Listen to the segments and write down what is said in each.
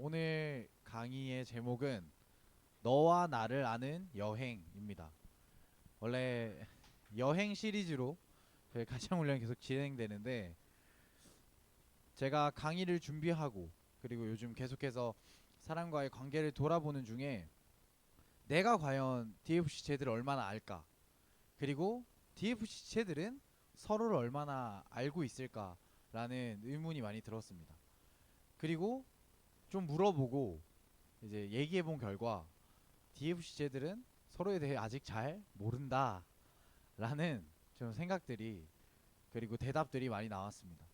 오늘 강의의 제목은 너와 나를 아는 여행입니다. 원래 여행 시리즈로 저희 가창훈련이 계속 진행되는데 제가 강의를 준비하고 그리고 요즘 계속해서 사람과의 관계를 돌아보는 중에 내가 과연 DFC 쟤들을 얼마나 알까? 그리고 DFC 쟤들은 서로를 얼마나 알고 있을까라는 의문이 많이 들었습니다. 그리고 좀 물어보고 이제 얘기해본 결과 DFC 쟤들은 서로에 대해 아직 잘 모른다 라는 좀 생각들이 그리고 대답들이 많이 나왔습니다.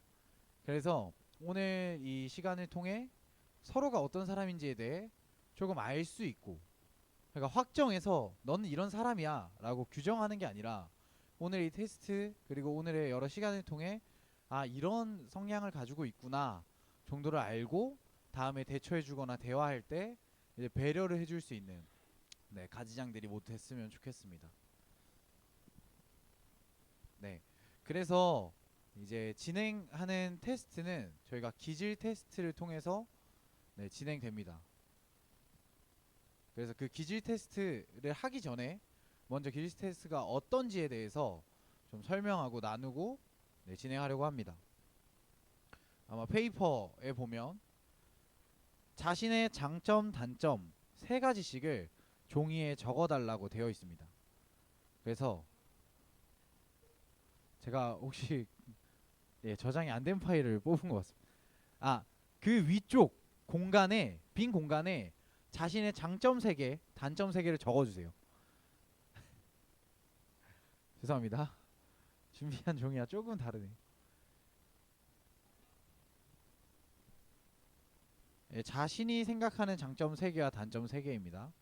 그래서 오늘 이 시간을 통해 서로가 어떤 사람인지에 대해 조금 알 수 있고, 그러니까 확정해서 너는 이런 사람이야 라고 규정하는 게 아니라 오늘 이 테스트 그리고 오늘의 여러 시간을 통해 아 이런 성향을 가지고 있구나 정도를 알고 다음에 대처해주거나 대화할 때 이제 배려를 해줄 수 있는 가지장들이 모두 됐으면 좋겠습니다. 네. 그래서 이제 진행하는 테스트는 저희가 기질 테스트를 통해서 진행됩니다. 그래서 그 기질 테스트를 하기 전에 먼저 기질 테스트가 어떤지에 대해서 좀 설명하고 나누고 진행하려고 합니다. 아마 페이퍼에 보면 자신의 장점, 단점 세 가지씩을 종이에 적어달라고 되어 있습니다. 그래서 제가 혹시 저장이 안 된 파일을 뽑은 것 같습니다. 아, 그 위쪽 공간에 빈 공간에 자신의 장점 3개, 단점 3개를 적어주세요. 죄송합니다. 준비한 종이와 조금 다르네. 자신이 생각하는 장점 3개와 단점 3개입니다.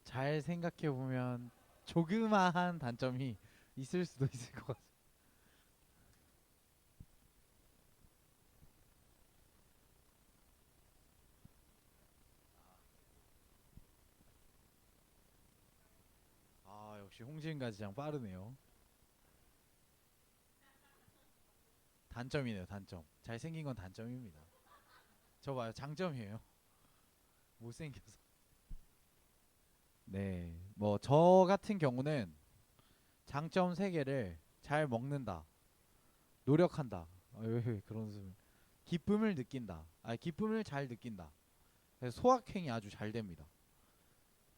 잘 생각해 보면 조그마한 단점이 있을 수도 있을 것 같아요. 아, 역시 홍지은 가지장 빠르네요. 단점이네요, 단점. 잘생긴 건 단점입니다. 저 봐요, 장점이에요. 못생겨서. 네, 뭐 저 같은 경우는 장점 3개를 잘 먹는다, 노력한다. 왜 그런 수? 기쁨을 느낀다. 아, 기쁨을 잘 느낀다. 그래서 소확행이 아주 잘 됩니다.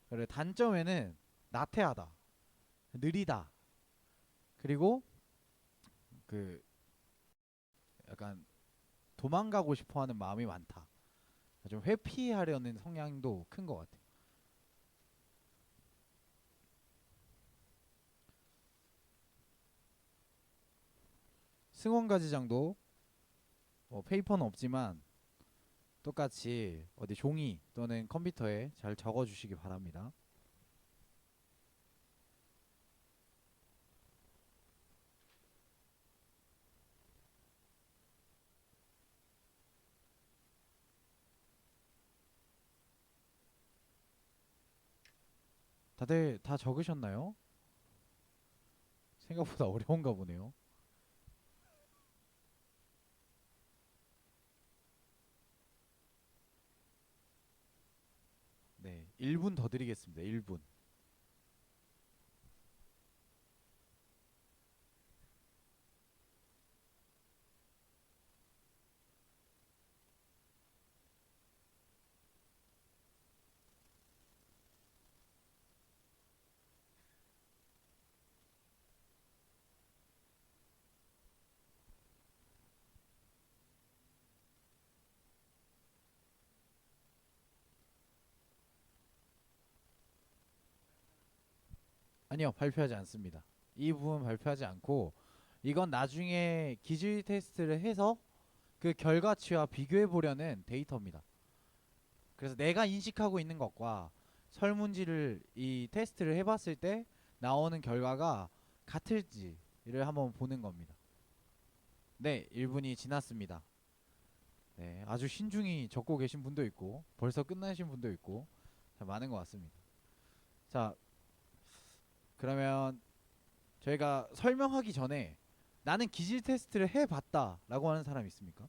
그리고 단점에는 나태하다, 느리다, 그리고 그 약간 도망가고 싶어하는 마음이 많다. 좀 회피하려는 성향도 큰 것 같아요. 승원가지장도 페이퍼는 없지만 똑같이 어디 종이 또는 컴퓨터에 잘 적어주시기 바랍니다. 다들 다 적으셨나요? 생각보다 어려운가 보네요. 네, 1분 더 드리겠습니다. 1분. 아니요, 발표하지 않습니다. 이 부분 발표하지 않고 이건 나중에 기질 테스트를 해서 그 결과치와 비교해 보려는 데이터입니다. 그래서 내가 인식하고 있는 것과 설문지를 이 테스트를 해봤을 때 나오는 결과가 같을지를 한번 보는 겁니다. 네, 1분이 지났습니다. 네, 아주 신중히 적고 계신 분도 있고 벌써 끝나신 분도 있고 참 많은 것 같습니다. 자, 그러면 저희가 설명하기 전에 나는 기질 테스트를 해봤다라고 하는 사람 있습니까?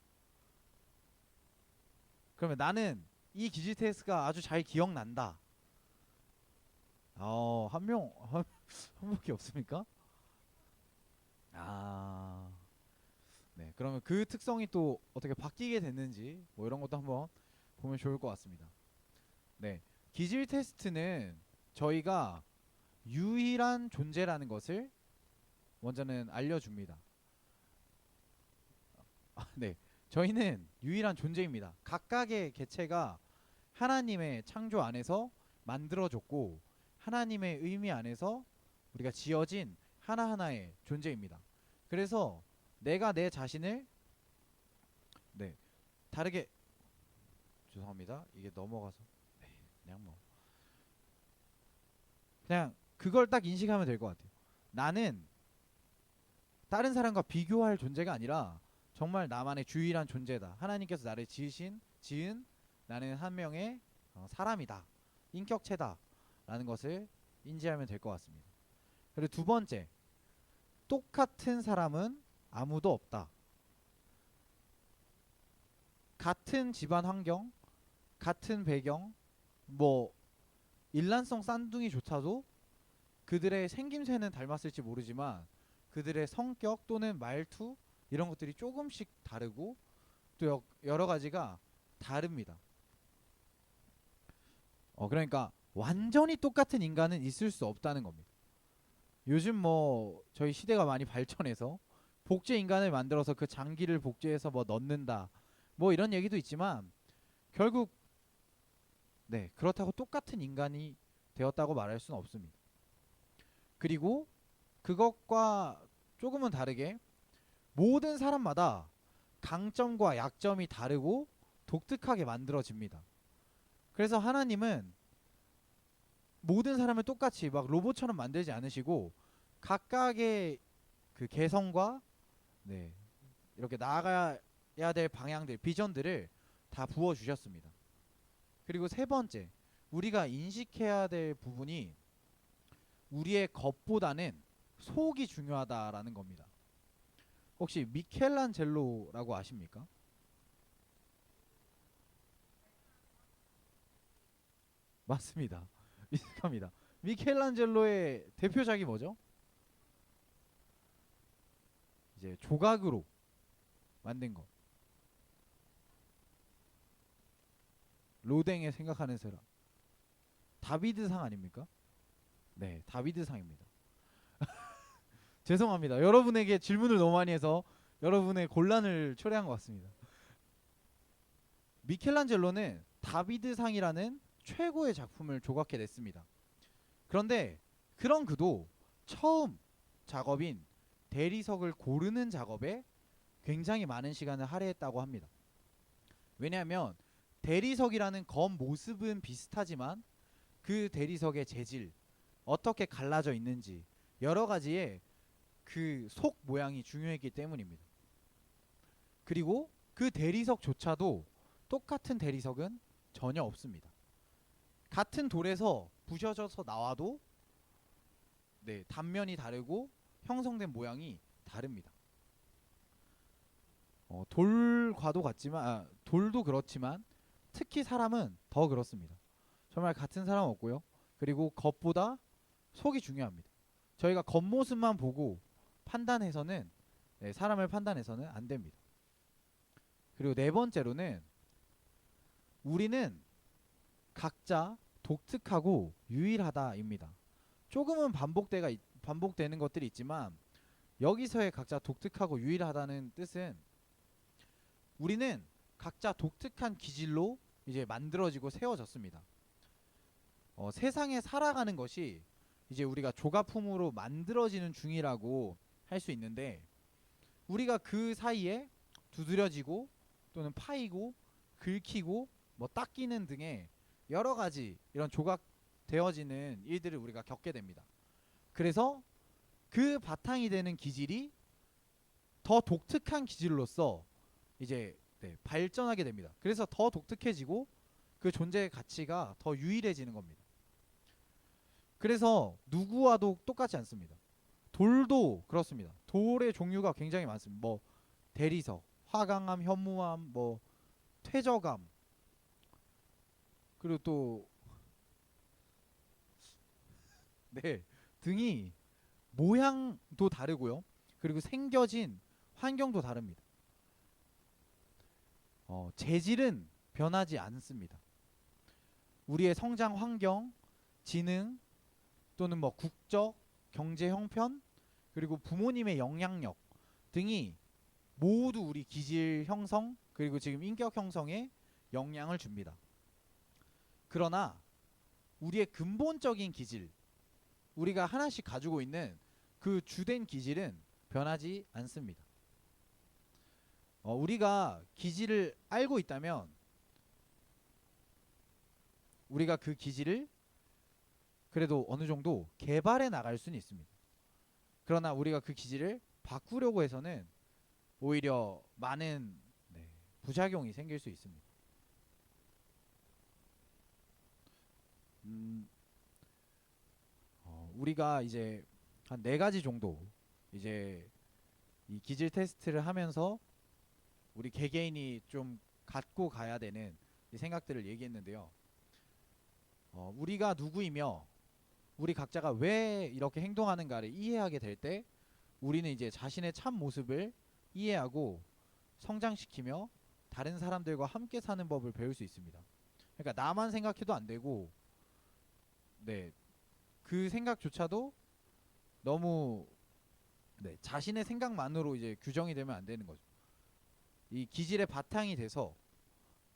그러면 나는 이 기질 테스트가 아주 잘 기억난다. 한 명, 한 분밖에 없습니까? 아, 네. 그러면 그 특성이 또 어떻게 바뀌게 됐는지 뭐 이런 것도 한번 보면 좋을 것 같습니다. 네. 기질 테스트는 저희가 유일한 존재라는 것을 먼저는 알려줍니다. 네. 저희는 유일한 존재입니다. 각각의 개체가 하나님의 창조 안에서 만들어졌고 하나님의 의미 안에서 우리가 지어진 하나하나의 존재입니다. 그래서 내가 내 자신을 네, 다르게 죄송합니다. 이게 넘어가서 네, 그냥 뭐 그냥 그걸 딱 인식하면 될 것 같아요. 나는 다른 사람과 비교할 존재가 아니라 정말 나만의 유일한 존재다. 하나님께서 나를 지은 나는 한 명의 사람이다. 인격체다. 라는 것을 인지하면 될 것 같습니다. 그리고 두 번째, 똑같은 사람은 아무도 없다. 같은 집안 환경, 같은 배경, 뭐 일란성 쌍둥이조차도 그들의 생김새는 닮았을지 모르지만 그들의 성격 또는 말투 이런 것들이 조금씩 다르고 또 여러 가지가 다릅니다. 그러니까 완전히 똑같은 인간은 있을 수 없다는 겁니다. 요즘 뭐 저희 시대가 많이 발전해서 복제 인간을 만들어서 그 장기를 복제해서 뭐 넣는다 뭐 이런 얘기도 있지만 결국 네 그렇다고 똑같은 인간이 되었다고 말할 수는 없습니다. 그리고 그것과 조금은 다르게 모든 사람마다 강점과 약점이 다르고 독특하게 만들어집니다. 그래서 하나님은 모든 사람을 똑같이 막 로봇처럼 만들지 않으시고 각각의 그 개성과 네, 이렇게 나아가야 될 방향들, 비전들을 다 부어 주셨습니다. 그리고 세 번째, 우리가 인식해야 될 부분이 우리의 겉보다는 속이 중요하다라는 겁니다. 혹시 미켈란젤로라고 아십니까? 맞습니다. 미식합니다. 미켈란젤로의 대표작이 뭐죠? 이제 조각으로 만든 거. 로댕의 생각하는 사람. 다비드상 아닙니까? 네, 다비드상입니다. 죄송합니다. 여러분에게 질문을 너무 많이 해서 여러분의 곤란을 초래한 것 같습니다. 미켈란젤로는 다비드상이라는 최고의 작품을 조각해냈습니다. 그런데 그런 그도 처음 작업인 대리석을 고르는 작업에 굉장히 많은 시간을 할애했다고 합니다. 왜냐하면 대리석이라는 겉모습은 비슷하지만 그 대리석의 재질, 어떻게 갈라져 있는지 여러 가지의 그 속 모양이 중요했기 때문입니다. 그리고 그 대리석조차도 똑같은 대리석은 전혀 없습니다. 같은 돌에서 부셔져서 나와도 네, 단면이 다르고 형성된 모양이 다릅니다. 돌과도 같지만 돌도 그렇지만 특히 사람은 더 그렇습니다. 정말 같은 사람 없고요. 그리고 겉보다 속이 중요합니다. 저희가 겉모습만 보고 판단해서는 사람을 판단해서는 안 됩니다. 그리고 네 번째로는 우리는 각자 독특하고 유일하다입니다. 조금은 반복되는 것들이 있지만 여기서의 각자 독특하고 유일하다는 뜻은 우리는 각자 독특한 기질로 이제 만들어지고 세워졌습니다. 세상에 살아가는 것이 이제 우리가 조각품으로 만들어지는 중이라고 할 수 있는데 우리가 그 사이에 두드려지고 또는 파이고 긁히고 뭐 닦이는 등의 여러 가지 이런 조각되어지는 일들을 우리가 겪게 됩니다. 그래서 그 바탕이 되는 기질이 더 독특한 기질로서 이제 발전하게 됩니다. 그래서 더 독특해지고 그 존재의 가치가 더 유일해지는 겁니다. 그래서 누구와도 똑같지 않습니다. 돌도 그렇습니다. 돌의 종류가 굉장히 많습니다. 뭐 대리석, 화강암, 현무암, 뭐 퇴적암, 그리고 또 네, 등이 모양도 다르고요. 그리고 생겨진 환경도 다릅니다. 재질은 변하지 않습니다. 우리의 성장 환경, 지능 또는 뭐 국적, 경제 형편 그리고 부모님의 영향력 등이 모두 우리 기질 형성 그리고 지금 인격 형성에 영향을 줍니다. 그러나 우리의 근본적인 기질, 우리가 하나씩 가지고 있는 그 주된 기질은 변하지 않습니다. 우리가 기질을 알고 있다면 우리가 그 기질을 그래도 어느 정도 개발해 나갈 수는 있습니다. 그러나 우리가 그 기질을 바꾸려고 해서는 오히려 많은 부작용이 생길 수 있습니다. 우리가 이제 한 4가지 정도 이제 이 기질 테스트를 하면서 우리 개개인이 좀 갖고 가야 되는 이 생각들을 얘기했는데요. 우리가 누구이며 우리 각자가 왜 이렇게 행동하는가를 이해하게 될 때 우리는 이제 자신의 참 모습을 이해하고 성장시키며 다른 사람들과 함께 사는 법을 배울 수 있습니다. 그러니까 나만 생각해도 안 되고 그 생각조차도 너무 자신의 생각만으로 이제 규정이 되면 안 되는 거죠. 이 기질의 바탕이 돼서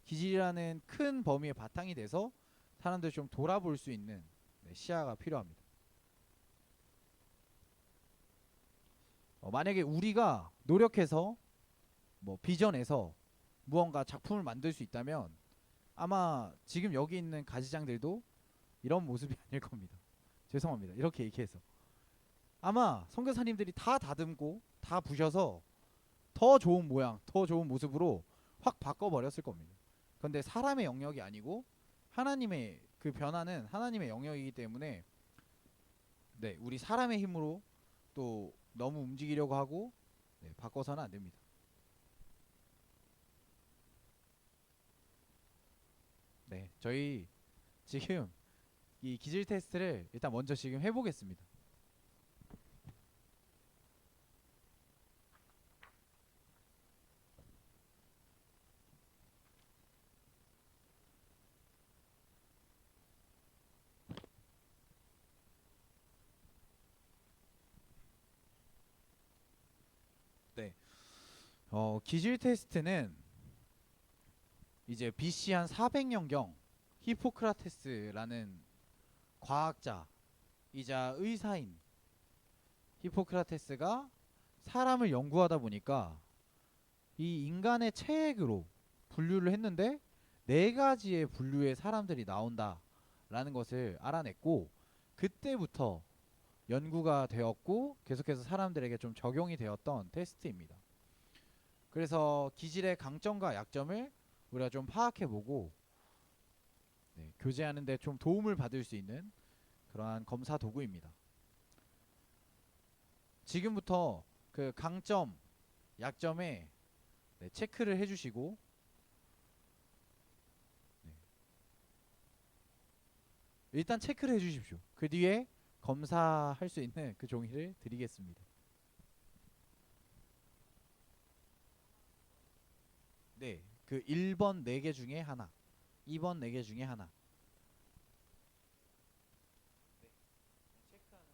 기질이라는 큰 범위의 바탕이 돼서 사람들 좀 돌아볼 수 있는 시야가 필요합니다. 만약에 우리가 노력해서 뭐 비전에서 무언가 작품을 만들 수 있다면 아마 지금 여기 있는 가지장들도 이런 모습이 아닐 겁니다. 죄송합니다. 이렇게 얘기해서 아마 선교사님들이 다 다듬고 다 부셔서 더 좋은 모양, 더 좋은 모습으로 확 바꿔버렸을 겁니다. 그런데 사람의 영역이 아니고 하나님의 그 변화는 하나님의 영역이기 때문에 우리 사람의 힘으로 또 너무 움직이려고 하고 바꿔서는 안 됩니다. 저희 지금 이 기질 테스트를 일단 먼저 지금 해보겠습니다. 기질 테스트는 이제 BC 한 400년경 히포크라테스라는 과학자이자 의사인 히포크라테스가 사람을 연구하다 보니까 이 인간의 체액으로 분류를 했는데 4가지의 분류의 사람들이 나온다라는 것을 알아냈고 그때부터 연구가 되었고 계속해서 사람들에게 좀 적용이 되었던 테스트입니다. 그래서 기질의 강점과 약점을 우리가 좀 파악해보고 교제하는 데 좀 도움을 받을 수 있는 그러한 검사 도구입니다. 지금부터 그 강점, 약점에 네, 체크를 해주시고 네, 일단 체크를 해주십시오. 그 뒤에 검사할 수 있는 그 종이를 드리겠습니다. 네, 그 1번 4개 중에 하나, 2번 4개 중에 하나. 네, 체크하는.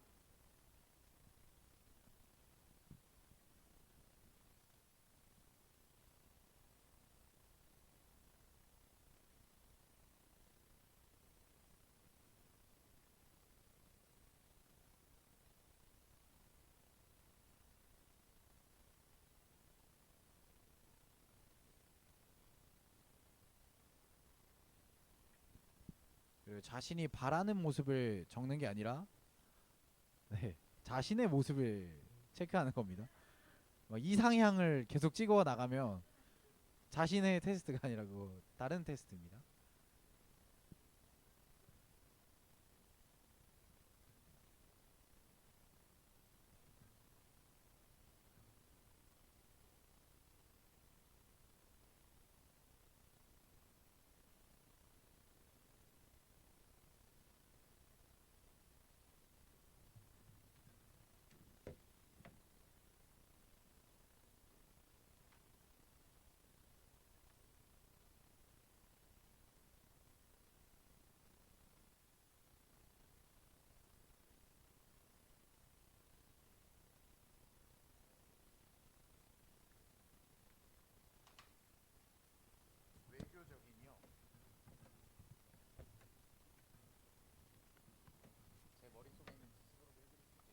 그 자신이 바라는 모습을 적는 게 아니라 네, 자신의 모습을 체크하는 겁니다. 막 이상향을 계속 찍어 나가면 자신의 테스트가 아니라 그거 다른 테스트입니다. 외교적인요. 제 머릿속에 있는 지식으로 해드릴 수 있겠지만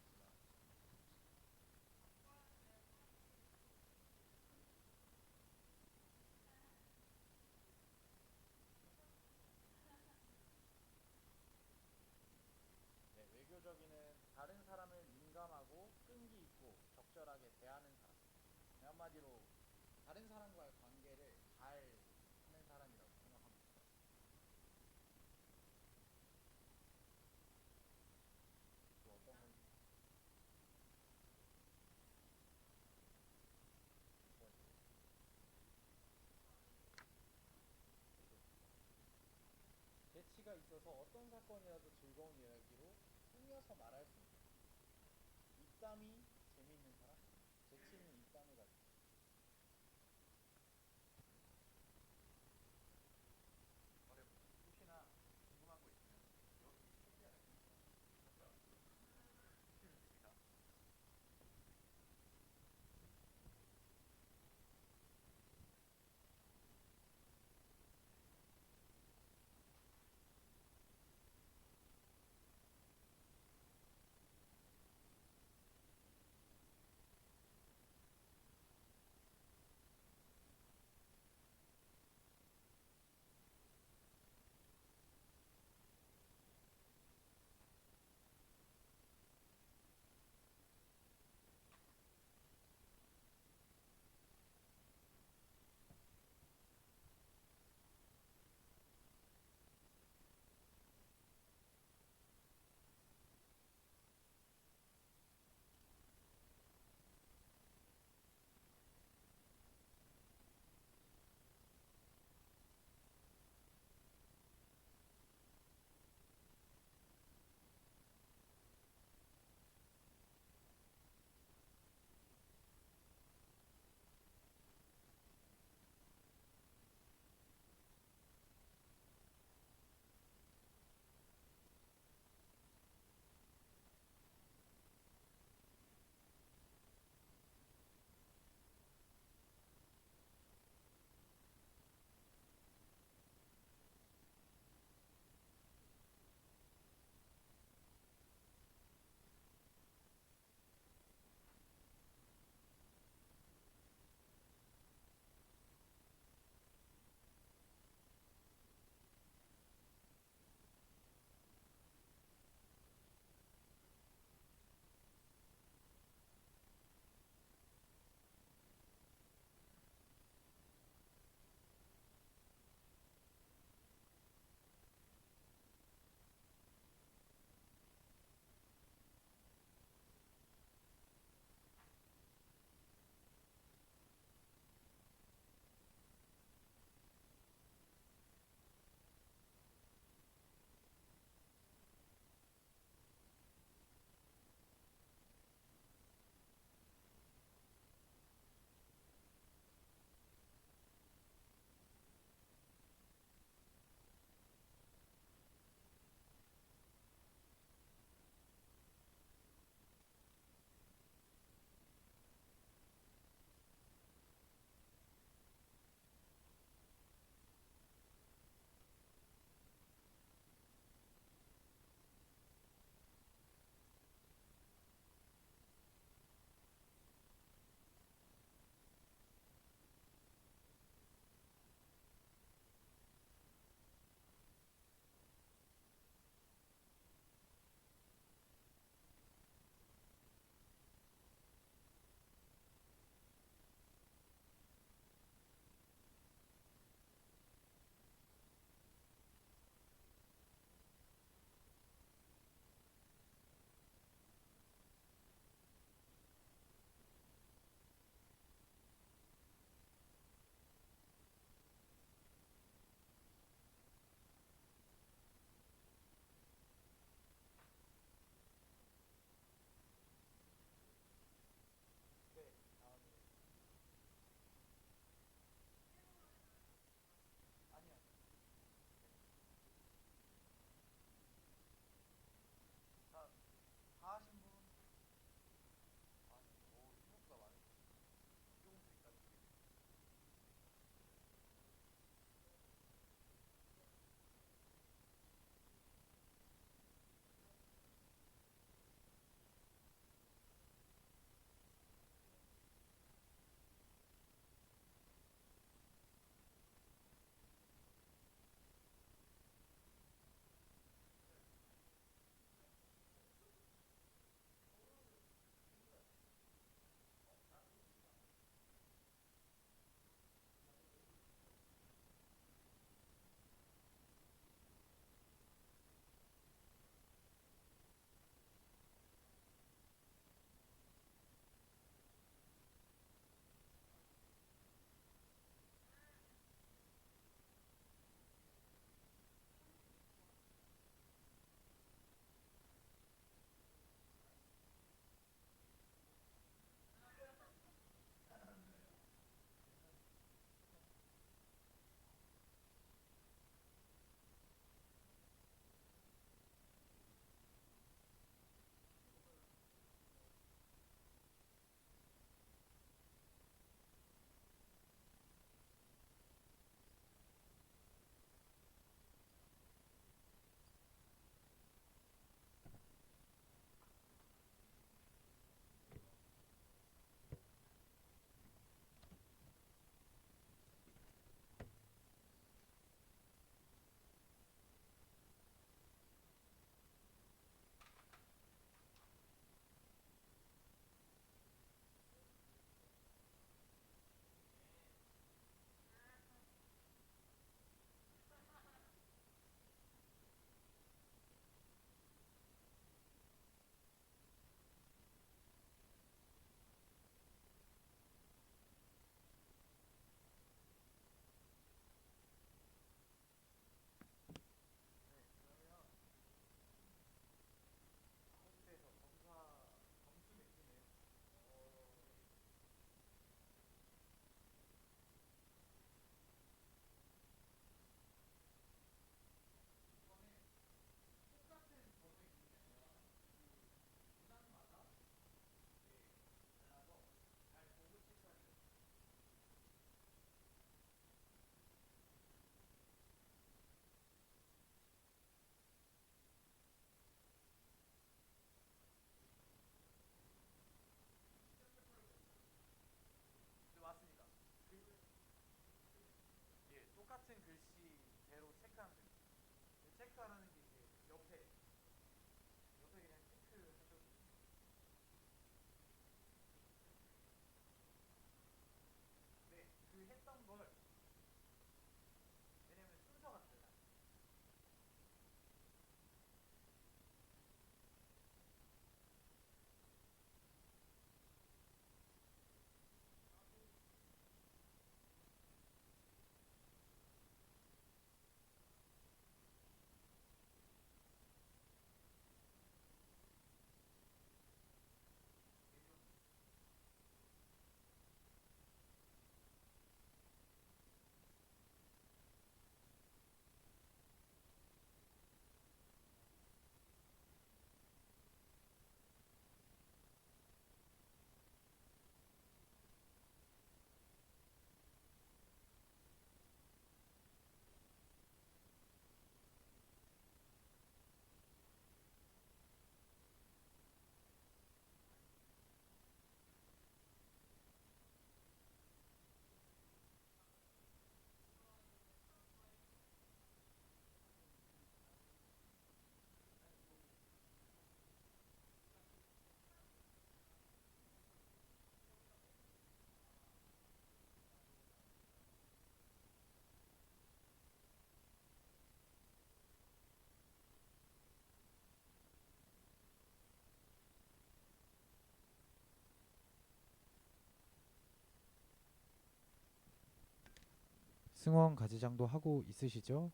네, 외교적인은 다른 사람을 민감하고 끈기 있고 적절하게 대하는 사람. 네, 한마디로 다른 사람과의 관계를 잘 하는 사람이라고 생각합니다. 또 어떤 건 재치가 있어서 어떤 사건이라도 즐거운 이야기로 꾸며서 말할 수 있는 입담이 재미있는 사람, 재치 있는 입담을 가지고 혹시나 궁금한 거 있으면 여기 표지 안에 있습니다. 승원 가지장도 하고 있으시죠?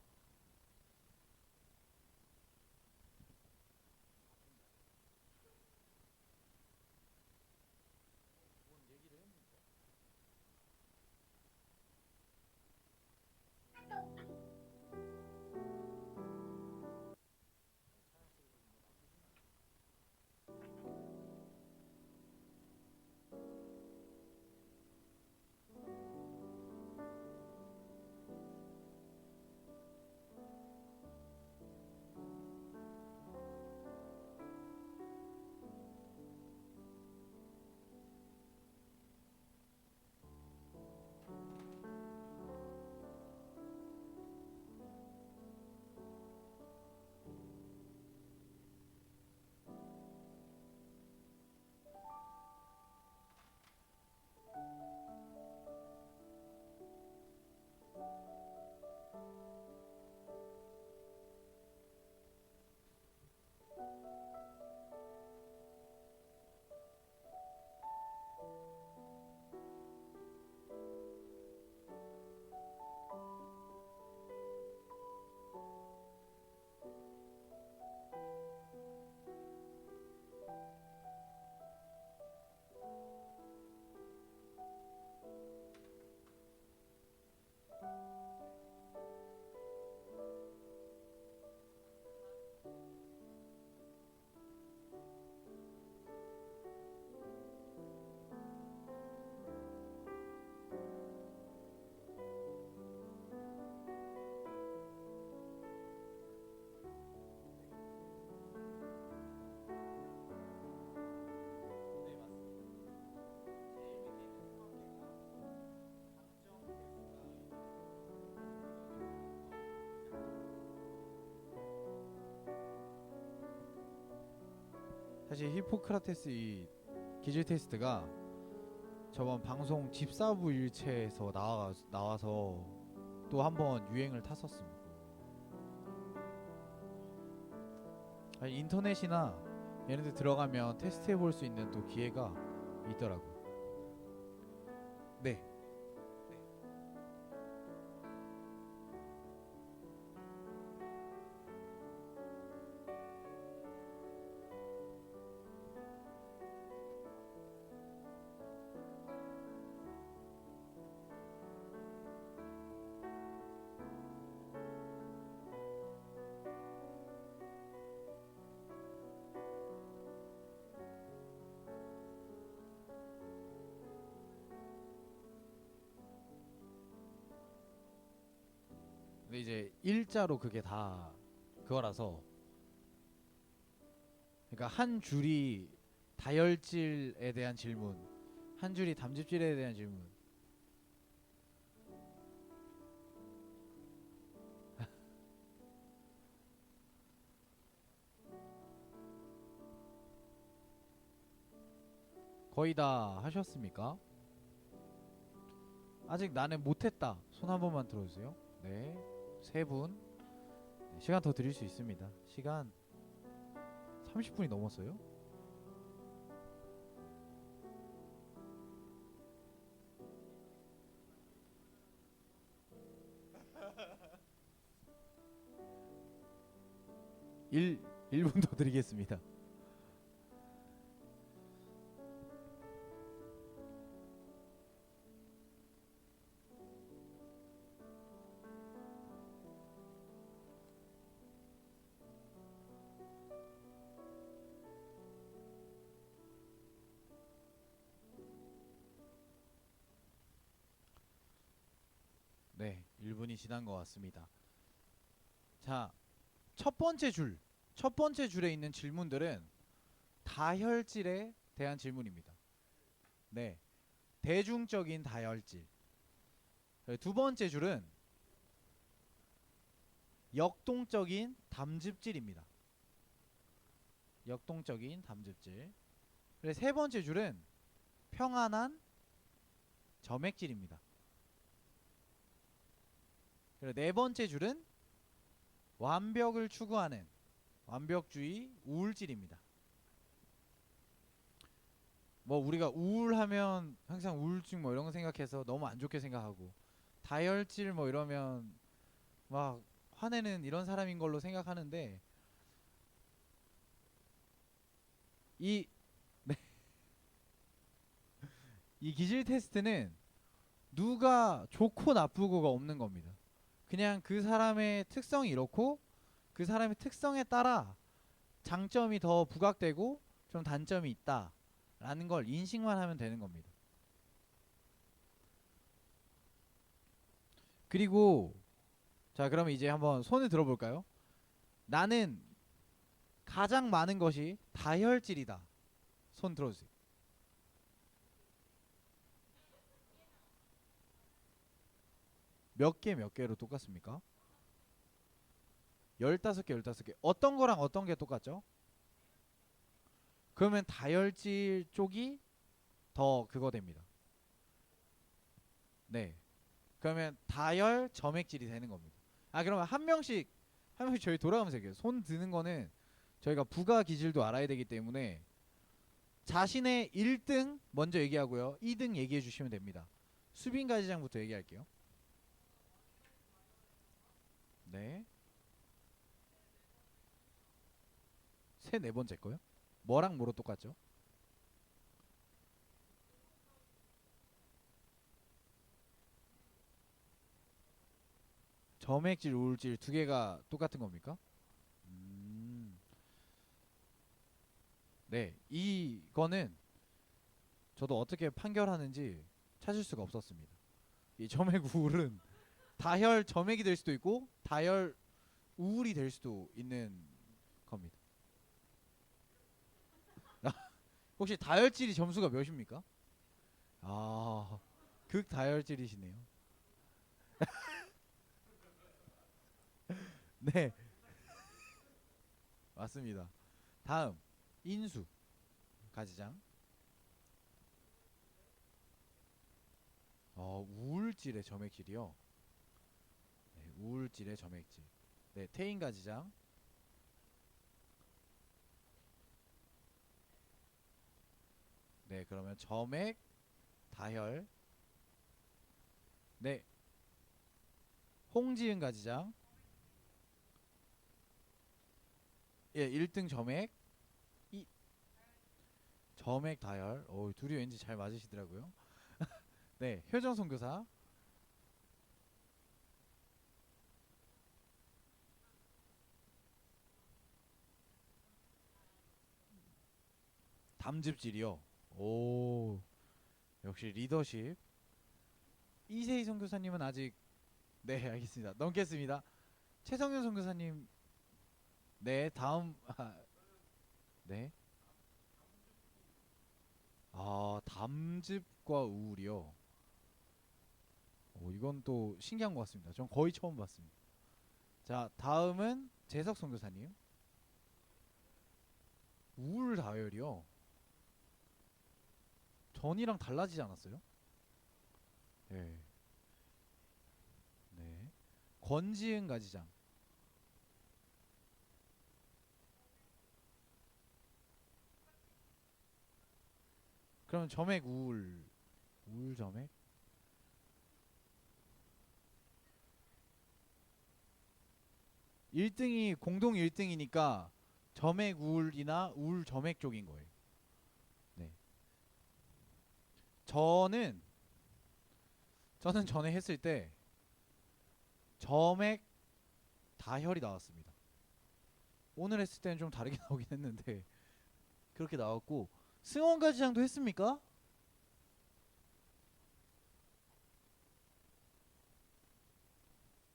사실 히포크라테스 이 기질 테스트가 저번 방송 집사부 일체에서 나와서 또 한번 유행을 탔었습니다. 아니, 인터넷이나 얘네들 들어가면 테스트 해볼 수 있는 또 기회가 있더라고. 네. 근데 이제 일자로 그게 다 그거라서, 그러니까 한 줄이 다혈질에 대한 질문, 한 줄이 담즙질에 대한 질문. 거의 다 하셨습니까? 아직 나는 못했다. 손 한 번만 들어주세요. 네, 세 분. 네, 시간 더 드릴 수 있습니다. 시간 30분이 넘었어요? 일 1분 더 드리겠습니다. 네, 1분이 지난 것 같습니다. 자, 첫 번째 줄. 첫 번째 줄에 있는 질문들은 다혈질에 대한 질문입니다. 네, 대중적인 다혈질. 두 번째 줄은 역동적인 담즙질입니다. 역동적인 담즙질. 그리고 세 번째 줄은 평안한 점액질입니다. 그리고 네 번째 줄은 완벽을 추구하는 완벽주의 우울질입니다. 뭐 우리가 우울하면 항상 우울증 뭐 이런 거 생각해서 너무 안 좋게 생각하고, 다혈질 뭐 이러면 막 화내는 이런 사람인 걸로 생각하는데 이 이 기질 테스트는 누가 좋고 나쁘고가 없는 겁니다. 그냥 그 사람의 특성이 이렇고 그 사람의 특성에 따라 장점이 더 부각되고 좀 단점이 있다라는 걸 인식만 하면 되는 겁니다. 그리고 자, 그러면 이제 한번 손을 들어볼까요? 나는 가장 많은 것이 다혈질이다. 손 들어주세요. 몇 개 몇 개로 똑같습니까? 15개, 15개. 어떤 거랑 어떤 게 똑같죠? 그러면 다혈질 쪽이 더 그거 됩니다. 네. 그러면 다혈 점액질이 되는 겁니다. 아, 그러면 한 명씩 저희 돌아가면서 얘기해요. 손 드는 거는 저희가 부가 기질도 알아야 되기 때문에 자신의 1등 먼저 얘기하고요. 2등 얘기해 주시면 됩니다. 수빈 가지장부터 얘기할게요. 네. 세 네 번째 거요? 뭐랑 뭐로 똑같죠? 점액질, 우울질 두 개가 똑같은 겁니까? 음. 네. 이거는 저도 어떻게 판결하는지 찾을 수가 없었습니다. 이 점액 우울은 다혈 점액이 될 수도 있고 다혈 우울이 될 수도 있는 겁니다. 혹시 다혈질이 점수가 몇입니까? 아, 극다혈질이시네요. 네, 맞습니다. 다음 인수 가지장. 우울질의 점액질이요. 네, 우울질의 점액질. 네, 태인 가지장. 네, 그러면 점액 다혈. 네, 홍지은 가지장. 예, 1등 점액. 이 점액 다혈. 둘이 왠지 잘 맞으시더라고요. 네, 효정 선교사. 담즙질이요. 오, 역시 리더십. 이세희 선교사님은 아직 네, 알겠습니다. 넘겠습니다. 최성윤 선교사님. 네, 다음 네. 담즙과 우울이요. 이건 또 신기한 것 같습니다. 전 거의 처음 봤습니다. 자, 다음은 재석 선교사님. 우울 다혈이요. 전이랑 달라지지 않았어요? 네. 네. 권지은 가지장. 그러면 점액 우울 점액. 1등이 공동 1등이니까 점액 우울이나 우울 점액 쪽인 거예요. 네. 저는 저는 전에 했을 때 점액 다혈이 나왔습니다. 오늘 했을 때는 좀 다르게 나오긴 했는데 그렇게 나왔고 승원가지장도 했습니까?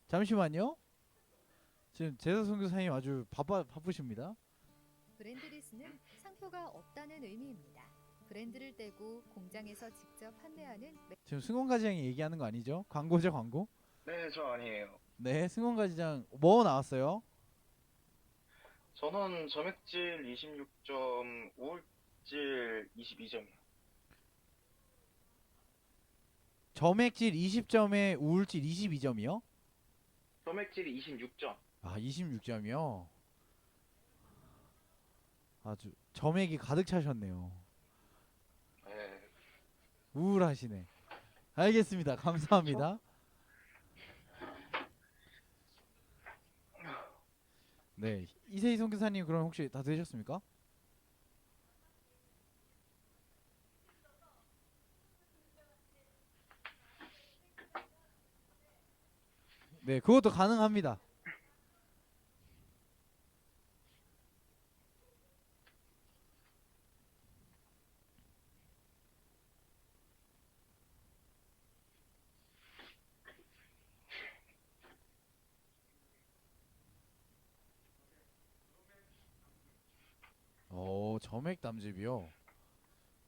잠시만요. 지금 재석 선교사님 아주 바쁘십니다. 브랜드리스는 상표가 없다는 의미입니다. 브랜드를 떼고 공장에서 직접 판매하는 지금 승원가지장이 얘기하는 거 아니죠? 광고죠, 광고? 네, 저 아니에요. 네, 승원가지장 뭐 나왔어요? 저는 점액질 26점, 우울질 22점이요. 점액질 20점에 우울질 22점이요? 점액질이 26점. 아, 26점이요? 아주 점액이 가득 차셨네요. 네, 우울하시네. 알겠습니다. 그쵸? 감사합니다. 네, 이세희 선교사님 그럼 혹시 다 들으셨습니까? 네, 그것도 가능합니다. 점액 담즙이요.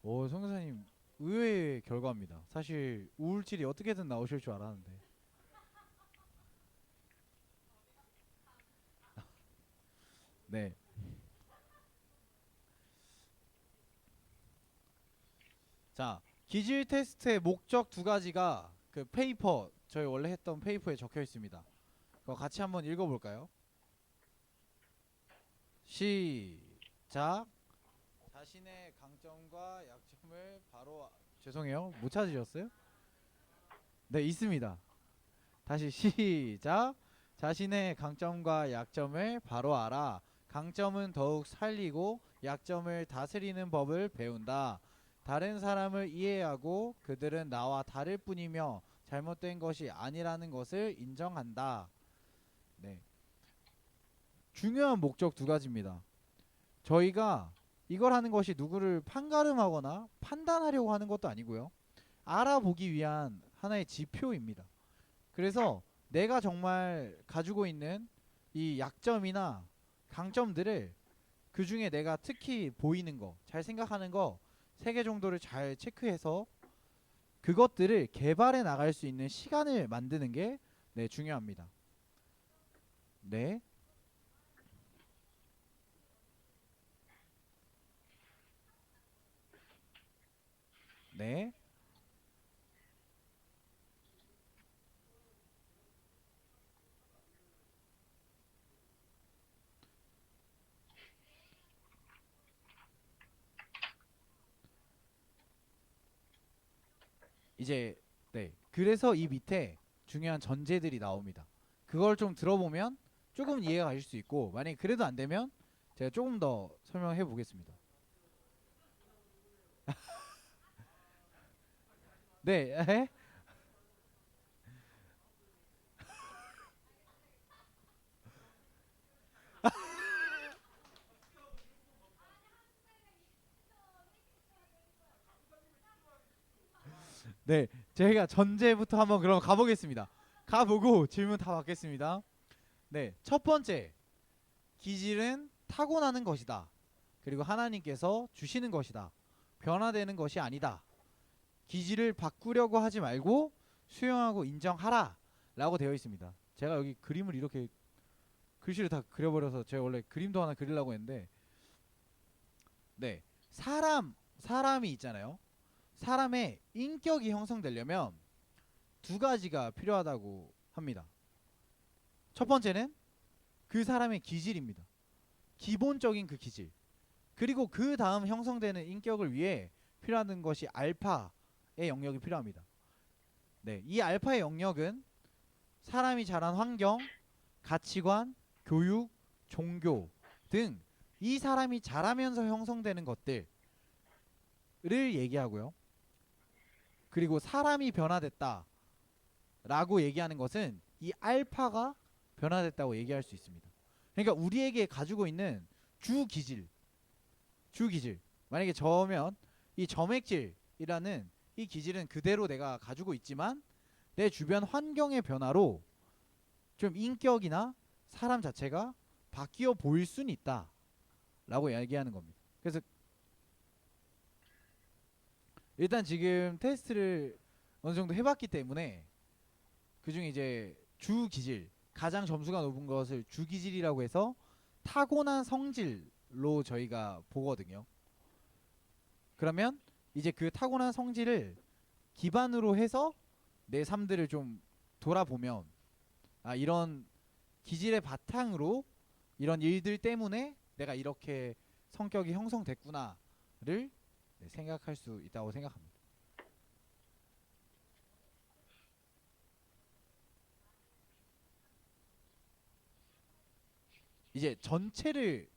선교사님 의외의 결과입니다. 사실 우울질이 어떻게든 나오실 줄 알았는데. 네. 자, 기질 테스트의 목적 두 가지가 그 페이퍼 저희 원래 했던 페이퍼에 적혀 있습니다. 그거 같이 한번 읽어볼까요? 시작. 자신의 강점과 약점을 바로 죄송해요. 못 찾으셨어요? 네, 있습니다. 다시 시작. 자신의 강점과 약점을 바로 알아. 강점은 더욱 살리고 약점을 다스리는 법을 배운다. 다른 사람을 이해하고 그들은 나와 다를 뿐이며 잘못된 것이 아니라는 것을 인정한다. 네. 중요한 목적 두 가지입니다. 저희가 이걸 하는 것이 누구를 판가름하거나 판단하려고 하는 것도 아니고요. 알아보기 위한 하나의 지표입니다. 그래서 내가 정말 가지고 있는 이 약점이나 강점들을 그 중에 내가 특히 보이는 거, 잘 생각하는 거 3개 정도를 잘 체크해서 그것들을 개발해 나갈 수 있는 시간을 만드는 게 네, 중요합니다. 네. 네. 이제 네. 그래서 이 밑에 중요한 전제들이 나옵니다. 그걸 좀 들어보면 조금 이해가 가실 수 있고 만약에 그래도 안 되면 제가 조금 더 설명해 보겠습니다. 네. 에? 네. 저희가 전제부터 한번 그럼 가보겠습니다. 가보고 질문 다 받겠습니다. 네. 첫 번째. 기질은 타고나는 것이다. 그리고 하나님께서 주시는 것이다. 변화되는 것이 아니다. 기질을 바꾸려고 하지 말고 수용하고 인정하라 라고 되어 있습니다. 제가 여기 그림을 이렇게 글씨를 다 그려버려서 제가 원래 그림도 하나 그리려고 했는데 네 사람이 있잖아요. 사람의 인격이 형성되려면 두 가지가 필요하다고 합니다. 첫 번째는 그 사람의 기질입니다. 기본적인 그 기질. 그리고 그 다음 형성되는 인격을 위해 필요한 것이 알파의 영역이 필요합니다. 네, 이 알파의 영역은 사람이 자란 환경, 가치관, 교육, 종교 등 이 사람이 자라면서 형성되는 것들을 얘기하고요. 그리고 사람이 변화됐다 라고 얘기하는 것은 이 알파가 변화됐다고 얘기할 수 있습니다. 그러니까 우리에게 가지고 있는 주 기질 만약에 저면 이 점액질이라는 이 기질은 그대로 내가 가지고 있지만 내 주변 환경의 변화로 좀 인격이나 사람 자체가 바뀌어 보일 수는 있다 라고 얘기하는 겁니다. 그래서 일단 지금 테스트를 어느 정도 해봤기 때문에 그중에 이제 주기질 가장 점수가 높은 것을 주기질이라고 해서 타고난 성질로 저희가 보거든요. 그러면 이제 그 타고난 성질을 기반으로 해서 내 삶들을 좀 돌아보면 아 이런 기질의 바탕으로 이런 일들 때문에 내가 이렇게 성격이 형성됐구나를 네, 생각할 수 있다고 생각합니다. 이제 전체를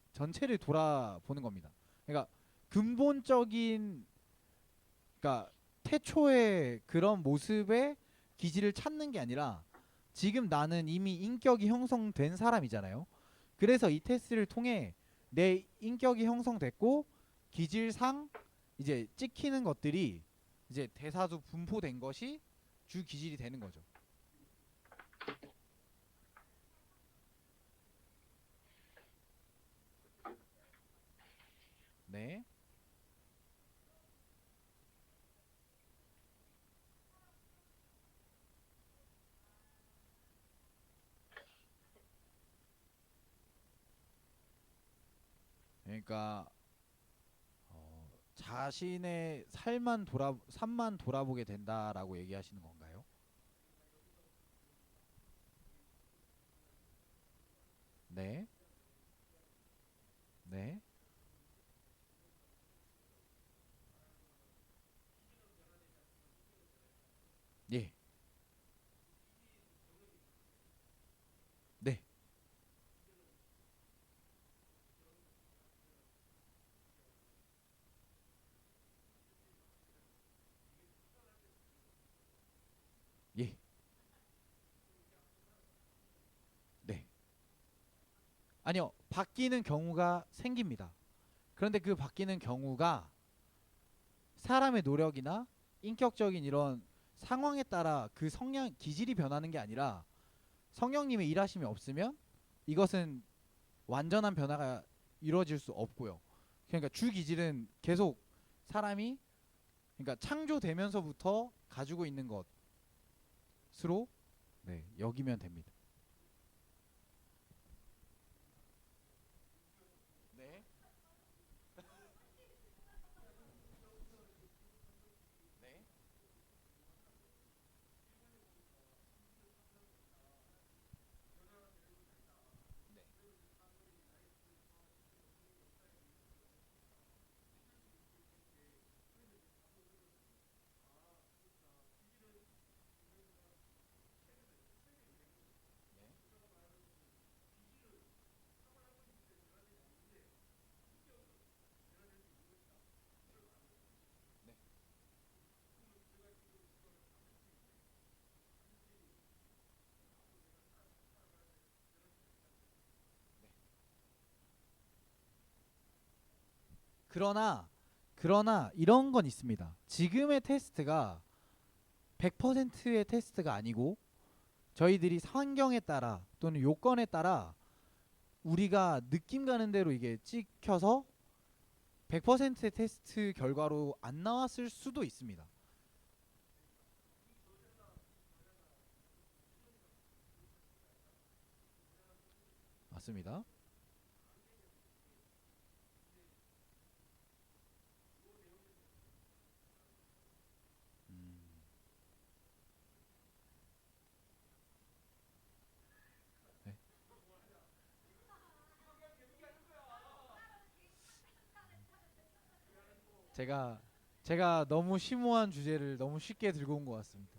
돌아보는 겁니다. 그러니까 근본적인, 그러니까 태초의 그런 모습의 기질을 찾는 게 아니라 지금 나는 이미 인격이 형성된 사람이잖아요. 그래서 이 테스트를 통해 내 인격이 형성됐고 기질상 이제 찍히는 것들이 이제 대사수 분포된 것이 주 기질이 되는 거죠. 네. 그러니까 자신의 삶만 돌아보게 된다라고 얘기하시는 건가요? 네. 네. 예. 네. 예. 네. 아니요. 바뀌는 경우가 생깁니다. 그런데 그 바뀌는 경우가 사람의 노력이나 인격적인 이런 상황에 따라 그 성향 기질이 변하는 게 아니라 성령님의 일하심이 없으면 이것은 완전한 변화가 이루어질 수 없고요. 그러니까 주 기질은 계속 사람이, 그러니까 창조되면서부터 가지고 있는 것으로 네, 여기면 됩니다. 네. 네. 그러나 이런 건 있습니다. 지금의 테스트가 100%의 테스트가 아니고 저희들이 환경에 따라 또는 요건에 따라 우리가 느낌 가는 대로 이게 찍혀서 100%의 테스트 결과로 안 나왔을 수도 있습니다. 맞습니다. 음, 네. 제가 너무 심오한 주제를 너무 쉽게 들고 온 것 같습니다.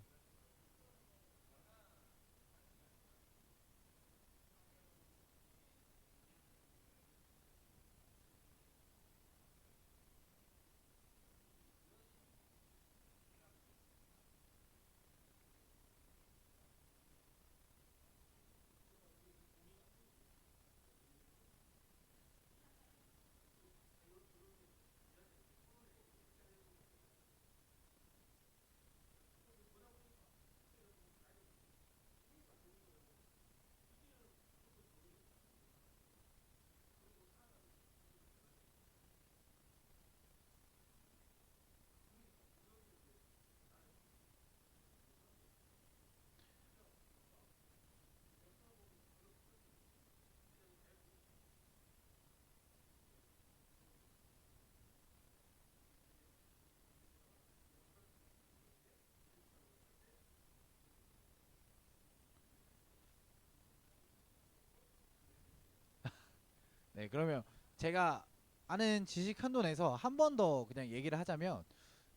네, 그러면 제가 아는 지식 한도 내서 한 번 더 그냥 얘기를 하자면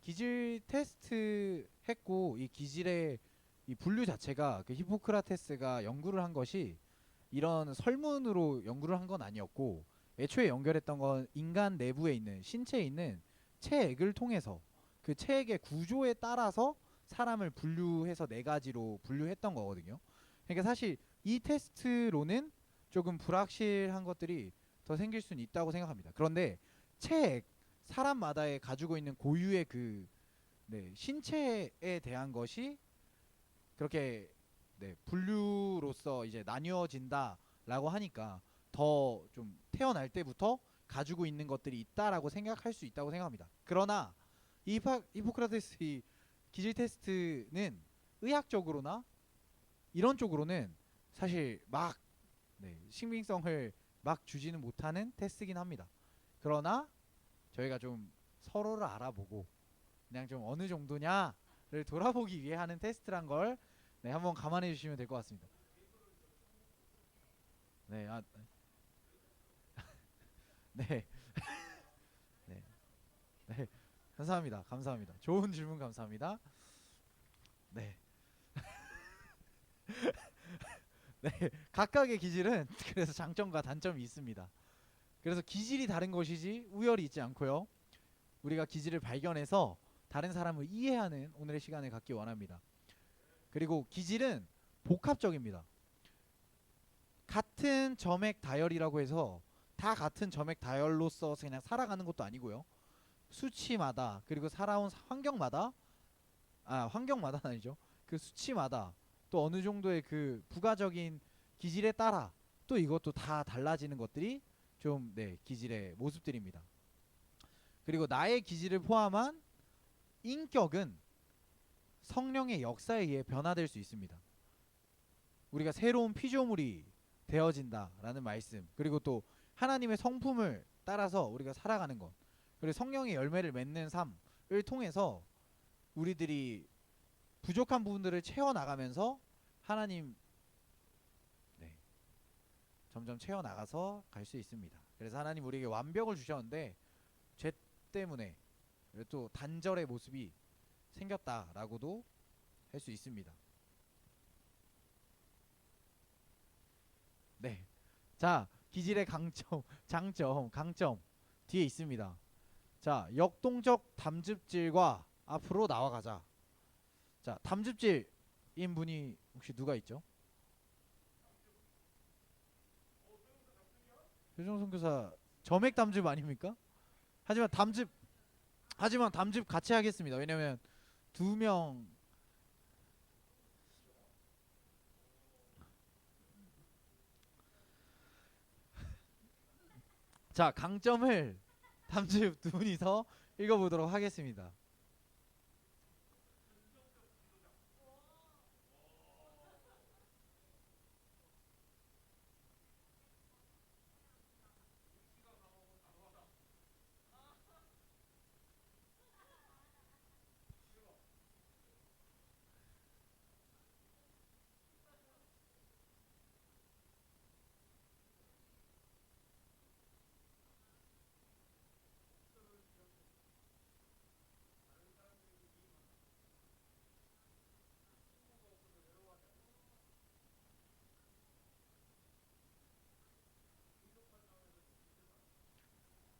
기질 테스트 했고 이 기질의 이 분류 자체가 그 히포크라테스가 연구를 한 것이 이런 설문으로 연구를 한 건 아니었고 애초에 연결했던 건 인간 내부에 있는 신체에 있는 체액을 통해서 그 체액의 구조에 따라서 사람을 분류해서 네 가지로 분류했던 거거든요. 그러니까 사실 이 테스트로는 조금 불확실한 것들이 더 생길 수는 있다고 생각합니다. 그런데 체액 사람마다의 가지고 있는 고유의 그 신체에 대한 것이 그렇게 분류로서 이제 나뉘어진다라고 하니까 더 좀 태어날 때부터 가지고 있는 것들이 있다라고 생각할 수 있다고 생각합니다. 그러나 이 히포크라테스 이 기질 테스트는 의학적으로나 이런 쪽으로는 사실 막 신빙성을 막 주지는 못하는 테스트긴 합니다. 그러나 저희가 좀 서로를 알아보고 그냥 좀 어느 정도냐를 돌아보기 위해 하는 테스트란 걸 한번 감안해 주시면 될 것 같습니다. 네, 네, 네, 네, 감사합니다, 감사합니다. 좋은 질문 감사합니다. 네, 네, 각각의 기질은 그래서 장점과 단점이 있습니다. 그래서 기질이 다른 것이지 우열이 있지 않고요. 우리가 기질을 발견해서 다른 사람을 이해하는 오늘의 시간을 갖기 원합니다. 그리고 기질은 복합적입니다. 같은 점액 다혈이라고 해서 다 같은 점액 다혈로서 그냥 살아가는 것도 아니고요. 수치마다 그리고 살아온 환경마다 환경마다는 아니죠. 그 수치마다 또 어느 정도의 그 부가적인 기질에 따라 또 이것도 다 달라지는 것들이 좀 기질의 모습들입니다. 그리고 나의 기질을 포함한 인격은 성령의 역사에 의해 변화될 수 있습니다. 우리가 새로운 피조물이 되어진다라는 말씀, 그리고 또 하나님의 성품을 따라서 우리가 살아가는 것, 그리고 성령의 열매를 맺는 삶을 통해서 우리들이 부족한 부분들을 채워나가면서 하나님 점점 채워나가서 갈 수 있습니다. 그래서 하나님 우리에게 완벽을 주셨는데 죄 때문에 또 단절의 모습이 생겼다라고도 할 수 있습니다. 네. 자, 기질의 강점, 장점, 강점 뒤에 있습니다. 자, 역동적 담즙질과 앞으로 나아가자. 자, 담즙질인 분이 혹시 누가 있죠? 표정 선교사 점액 담즙 아닙니까? 하지만 담즙 같이 하겠습니다. 왜냐면 두 명. 자, 강점을 담즙 두 분이서 읽어보도록 하겠습니다.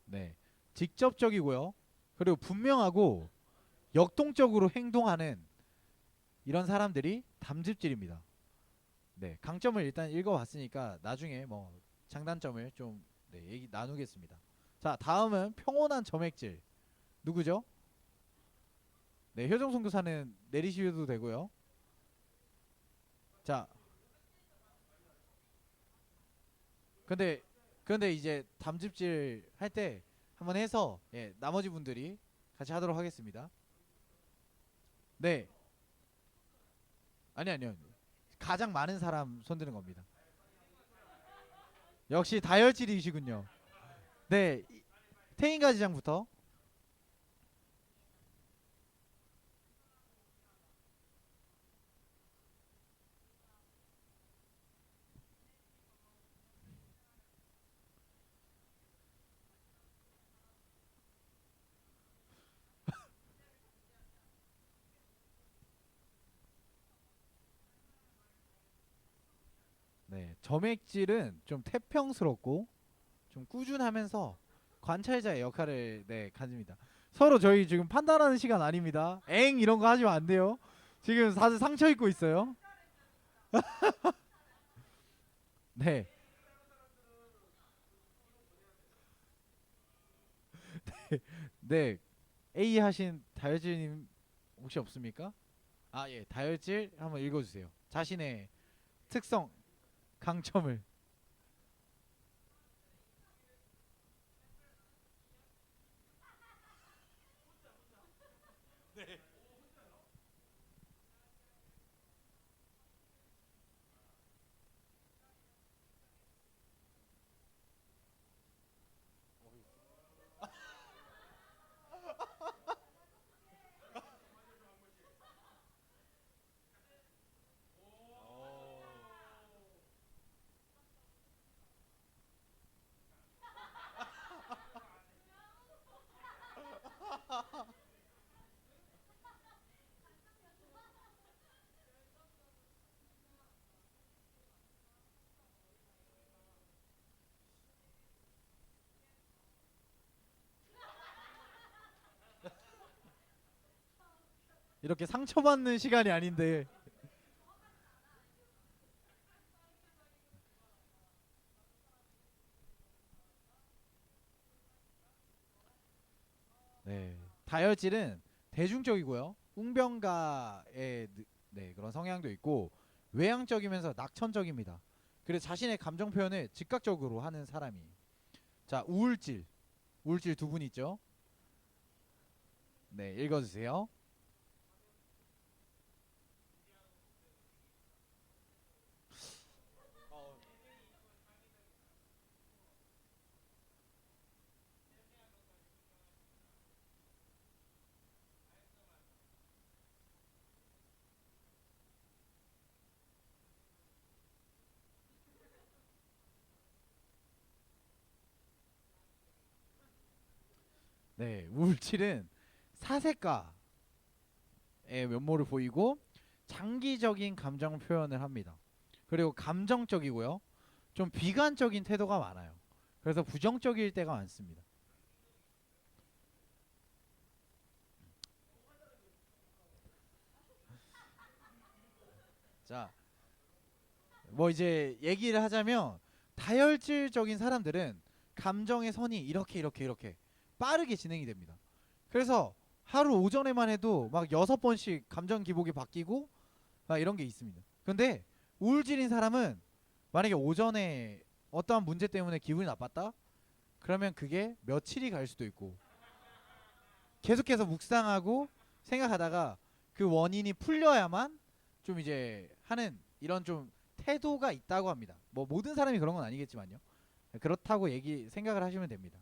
네, 직접적이고요. 그리고 분명하고 역동적으로 행동하는 이런 사람들이 담즙질입니다. 네, 강점을 일단 읽어봤으니까 나중에 뭐 장단점을 좀 얘기 나누겠습니다. 자, 다음은 평온한 점액질 누구죠? 네, 효정 선교사는 내리시도 되고요. 자, 근데 이제 담즙질 할 때 한번 해서 나머지 분들이 같이 하도록 하겠습니다. 네, 아니요. 가장 많은 사람 손드는 겁니다. 역시 다혈질이시군요. 네, 태인가지장부터. 네, 점액질은 좀 태평스럽고 좀 꾸준하면서 관찰자의 역할을 가집니다. 서로 저희 지금 판단하는 시간 아닙니다. 엥 이런 거 하시면 안 돼요. 지금 다들 상처 입고 있어요. 네. 네. A 하신 다혈질님 혹시 없습니까? 아 예, 다혈질 한번 읽어주세요. 자신의 특성, 강점을. 이렇게 상처받는 시간이 아닌데. 네. 다혈질은 대중적이고요. 웅변가의 그런 성향도 있고 외향적이면서 낙천적입니다. 그래서 자신의 감정 표현을 즉각적으로 하는 사람이에요. 자, 우울질. 우울질 두 분 있죠? 네, 읽어주세요. 네, 우울질은 사색가의 면모를 보이고 장기적인 감정 표현을 합니다. 그리고 감정적이고요. 좀 비관적인 태도가 많아요. 그래서 부정적일 때가 많습니다. 자, 뭐 이제 얘기를 하자면 다혈질적인 사람들은 감정의 선이 이렇게 빠르게 진행이 됩니다. 그래서 하루 오전에만 해도 막 6번씩 감정 기복이 바뀌고 막 이런 게 있습니다. 근데 우울질인 사람은 만약에 오전에 어떠한 문제 때문에 기분이 나빴다? 그러면 그게 며칠이 갈 수도 있고 계속해서 묵상하고 생각하다가 그 원인이 풀려야만 좀 이제 하는 이런 좀 태도가 있다고 합니다. 뭐 모든 사람이 그런 건 아니겠지만요. 그렇다고 생각을 하시면 됩니다.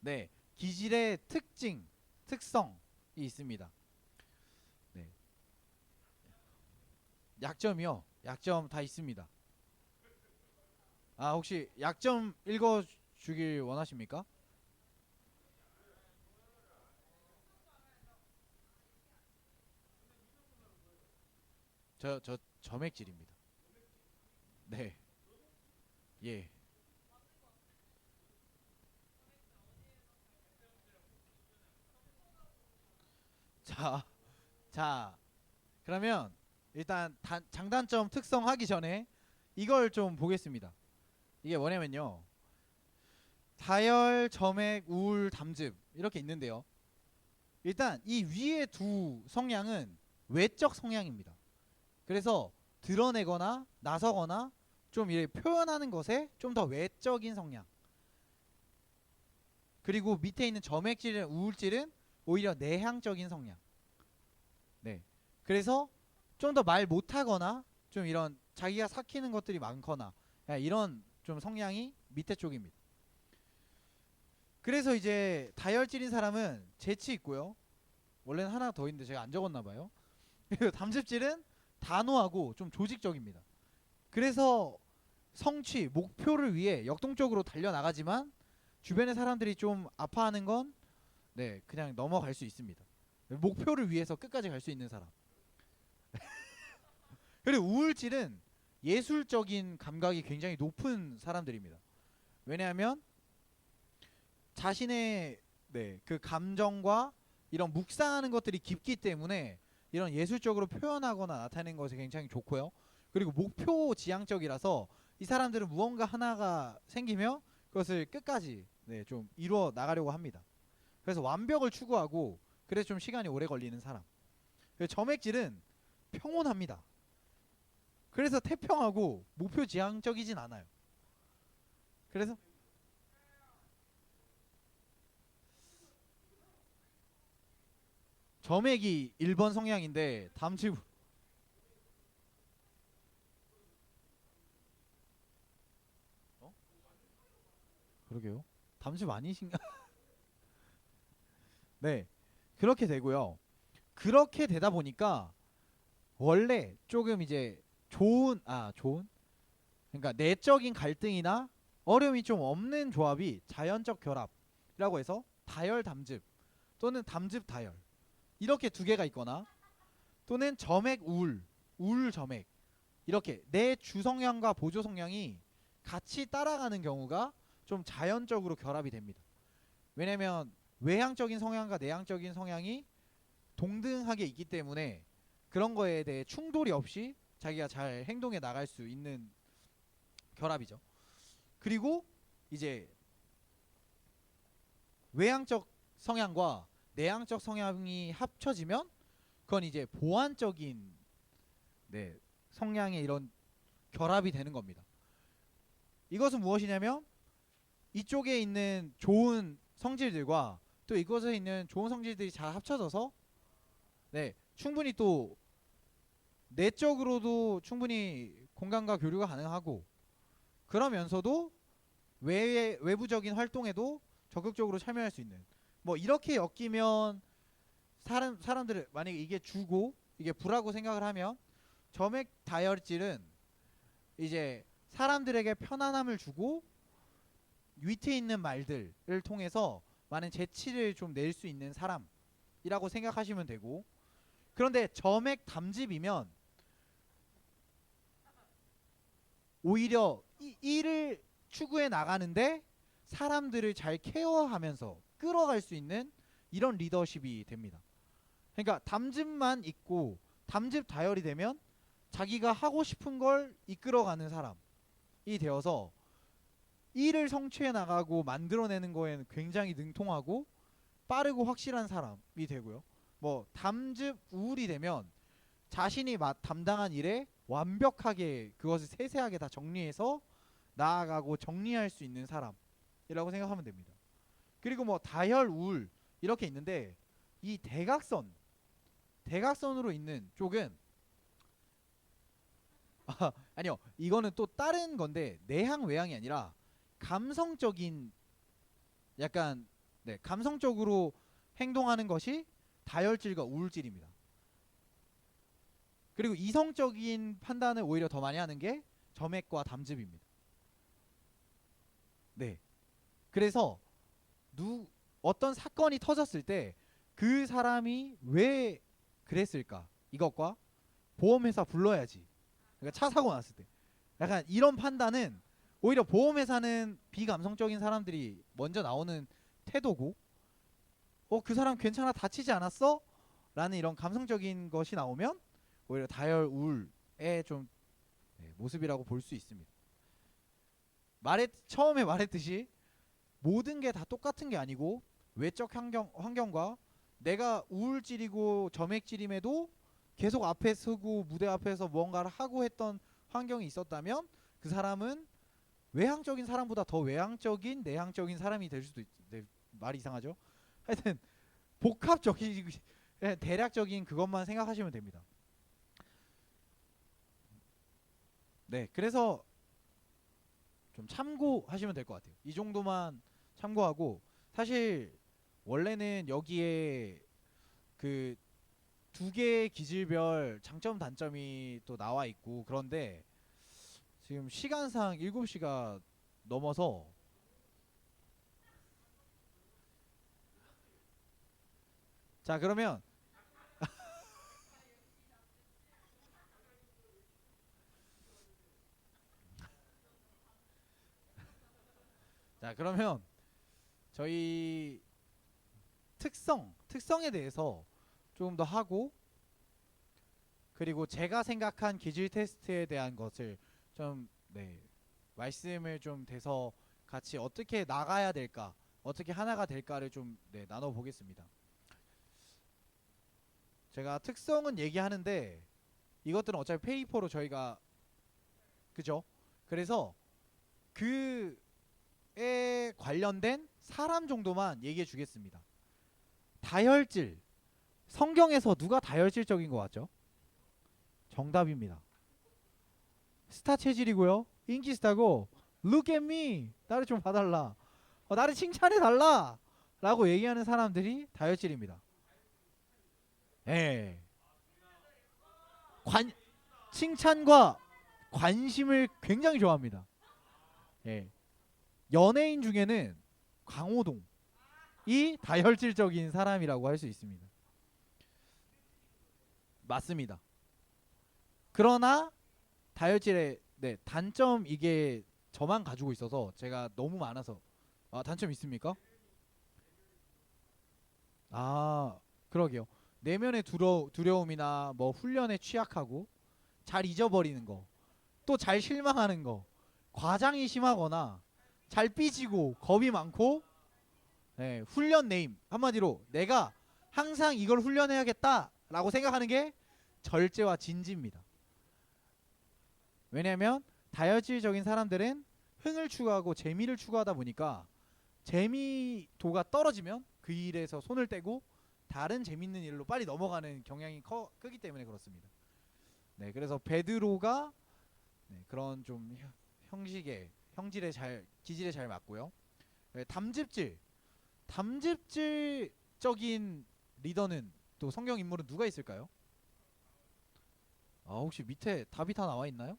네, 기질의 특징, 특성이 있습니다. 네, 약점이요. 약점 다 있습니다. 아, 혹시 약점 읽어주길 원하십니까? 저 점액질입니다. 네, 예. 자, 자, 그러면 일단 장단점 특성 하기 전에 이걸 좀 보겠습니다. 이게 뭐냐면요. 다열, 점액, 우울, 담즙 이렇게 있는데요. 일단 이 위에 두 성향은 외적 성향입니다. 그래서 드러내거나 나서거나 좀 이렇게 표현하는 것에 좀 더 외적인 성향. 그리고 밑에 있는 점액질은 우울질은 오히려 내향적인 성향. 네. 그래서 좀 더 말 못하거나 좀 이런 자기가 삭히는 것들이 많거나 이런 좀 성향이 밑에 쪽입니다. 그래서 이제 다혈질인 사람은 재치 있고요. 원래는 하나 더 있는데 제가 안 적었나 봐요. 그리고 담즙질은 단호하고 좀 조직적입니다. 그래서 성취, 목표를 위해 역동적으로 달려나가지만 주변의 사람들이 좀 아파하는 건 그냥 넘어갈 수 있습니다. 목표를 위해서 끝까지 갈 수 있는 사람. 그리고 우울질은 예술적인 감각이 굉장히 높은 사람들입니다. 왜냐하면 자신의 그 감정과 이런 묵상하는 것들이 깊기 때문에 이런 예술적으로 표현하거나 나타내는 것이 굉장히 좋고요. 그리고 목표 지향적이라서 이 사람들은 무언가 하나가 생기면 그것을 끝까지 좀 이루어 나가려고 합니다. 그래서 완벽을 추구하고 그래서 좀 시간이 오래 걸리는 사람. 점액질은 평온합니다. 그래서 태평하고 목표 지향적이진 않아요. 그래서 점액이 1번 성향인데 담즙 그러게요. 담즙 아니신가? 네. 그렇게 되고요. 그렇게 되다 보니까 원래 조금 이제 좋은 그러니까 내적인 갈등이나 어려움이 좀 없는 조합이 자연적 결합이라고 해서 다열 담즙 또는 담즙 다열 이렇게 두 개가 있거나 또는 점액 우울 점액 이렇게 내 주성향과 보조 성향이 같이 따라가는 경우가 좀 자연적으로 결합이 됩니다. 왜냐면 외향적인 성향과 내향적인 성향이 동등하게 있기 때문에 그런 거에 대해 충돌이 없이 자기가 잘 행동해 나갈 수 있는 결합이죠. 그리고 이제 외향적 성향과 내향적 성향이 합쳐지면 그건 이제 보완적인 성향의 이런 결합이 되는 겁니다. 이것은 무엇이냐면 이쪽에 있는 좋은 성질들과 또 이곳에 있는 좋은 성질들이 잘 합쳐져서 충분히 또 내적으로도 충분히 공감과 교류가 가능하고 그러면서도 외부적인 활동에도 적극적으로 참여할 수 있는 뭐 이렇게 엮이면 사람들을 만약에 이게 주고 이게 부라고 생각을 하면 점액 다혈질은 이제 사람들에게 편안함을 주고 위트 있는 말들을 통해서 많은 재치를 좀 낼 수 있는 사람이라고 생각하시면 되고 그런데 점액 담즙이면 오히려 이를 추구해 나가는데 사람들을 잘 케어하면서 끌어갈 수 있는 이런 리더십이 됩니다. 그러니까 담즙만 있고 담즙 다혈이 되면 자기가 하고 싶은 걸 이끌어가는 사람이 되어서 일을 성취해 나가고 만들어내는 거에는 굉장히 능통하고 빠르고 확실한 사람이 되고요. 뭐 담즙 우울이 되면 자신이 담당한 일에 완벽하게 그것을 세세하게 다 정리해서 나아가고 정리할 수 있는 사람이라고 생각하면 됩니다. 그리고 뭐 다혈 우울 이렇게 있는데 이 대각선으로 있는 쪽은 아니요 이거는 또 다른 건데 내향 외향이 아니라 감성적인 약간 감성적으로 행동하는 것이 다혈질과 우울질입니다. 그리고 이성적인 판단을 오히려 더 많이 하는 게 점액과 담즙입니다. 그래서 어떤 사건이 터졌을 때 그 사람이 왜 그랬을까 이것과 보험회사 불러야지 그러니까 차 사고 났을 때 약간 이런 판단은 오히려 보험회사는 비감성적인 사람들이 먼저 나오는 태도고 그 사람 괜찮아 다치지 않았어? 라는 이런 감성적인 것이 나오면 오히려 다혈 우울의 좀 모습이라고 볼 수 있습니다. 처음에 말했듯이 모든 게 다 똑같은 게 아니고 외적 환경과 내가 우울질이고 점액질임에도 계속 앞에 서고 무대 앞에서 무언가를 하고 했던 환경이 있었다면 그 사람은 외향적인 사람보다 더 외향적인 내향적인 사람이 될 수도 말이 이상하죠. 하여튼 복합적인 대략적인 그것만 생각하시면 됩니다. 그래서 좀 참고하시면 될 것 같아요. 이 정도만 참고하고 사실 원래는 여기에 그 두 개의 기질별 장점 단점이 또 나와 있고 그런데 지금 시간상 7시가 넘어서 자 그러면 자, 그러면 저희 특성에 대해서 조금 더 하고, 그리고 제가 생각한 기질 테스트에 대한 것을 좀 말씀을 좀 돼서 같이 어떻게 나가야 될까, 어떻게 하나가 될까를 좀 나눠 보겠습니다. 제가 특성은 얘기하는데 이것들은 어차피 페이퍼로 저희가 그죠? 그래서 그에 관련된 사람 정도만 얘기해 주겠습니다. 다혈질. 성경에서 누가 다혈질적인 것 같죠? 정답입니다. 스타 체질이고요. 인기 스타고 Look at me. 나를 좀 봐달라. 나를 칭찬해 달라. 라고 얘기하는 사람들이 다혈질입니다. 예. 칭찬과 관심을 굉장히 좋아합니다. 예. 연예인 중에는 강호동이 다혈질적인 사람이라고 할 수 있습니다. 맞습니다. 그러나 다혈질의 단점, 이게 저만 가지고 있어서 제가 너무 많아서. 단점 있습니까? 그러게요. 내면의 두려움이나 뭐 훈련에 취약하고 잘 잊어버리는 거, 또 잘 실망하는 거, 과장이 심하거나 잘 삐지고 겁이 많고, 훈련 네임, 한마디로 내가 항상 이걸 훈련해야겠다라고 생각하는 게 절제와 진지입니다. 왜냐하면 다혈질적인 사람들은 흥을 추구하고 재미를 추구하다 보니까 재미도가 떨어지면 그 일에서 손을 떼고 다른 재밌는 일로 빨리 넘어가는 경향이 크기 때문에 그렇습니다. 그래서 베드로가 그런 좀 기질에 잘 맞고요. 담즙질적인 리더는 또 성경 인물은 누가 있을까요? 혹시 밑에 답이 다 나와 있나요?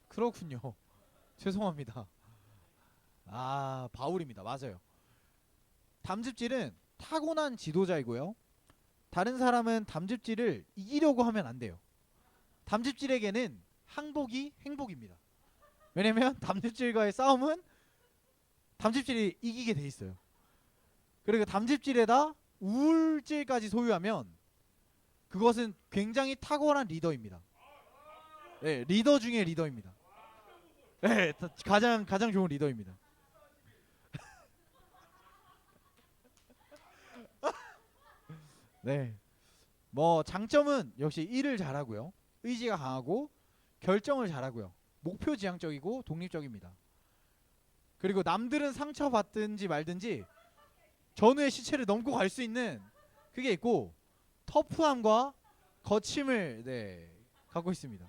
그렇군요. 죄송합니다. 바울입니다. 맞아요. 담즙질은 타고난 지도자이고요. 다른 사람은 담즙질을 이기려고 하면 안 돼요. 담즙질에게는 항복이 행복입니다. 왜냐면 담즙질과의 싸움은 담즙질이 이기게 돼 있어요. 그리고 담즙질에다 우울질까지 소유하면 그것은 굉장히 탁월한 리더입니다. 리더 중에 리더입니다. 가장 좋은 리더입니다. 뭐 장점은 역시 일을 잘하고요. 의지가 강하고 결정을 잘하고요. 목표 지향적이고 독립적입니다. 그리고 남들은 상처받든지 말든지 전우의 시체를 넘고 갈 수 있는 그게 있고, 터프함과 거침을 갖고 있습니다.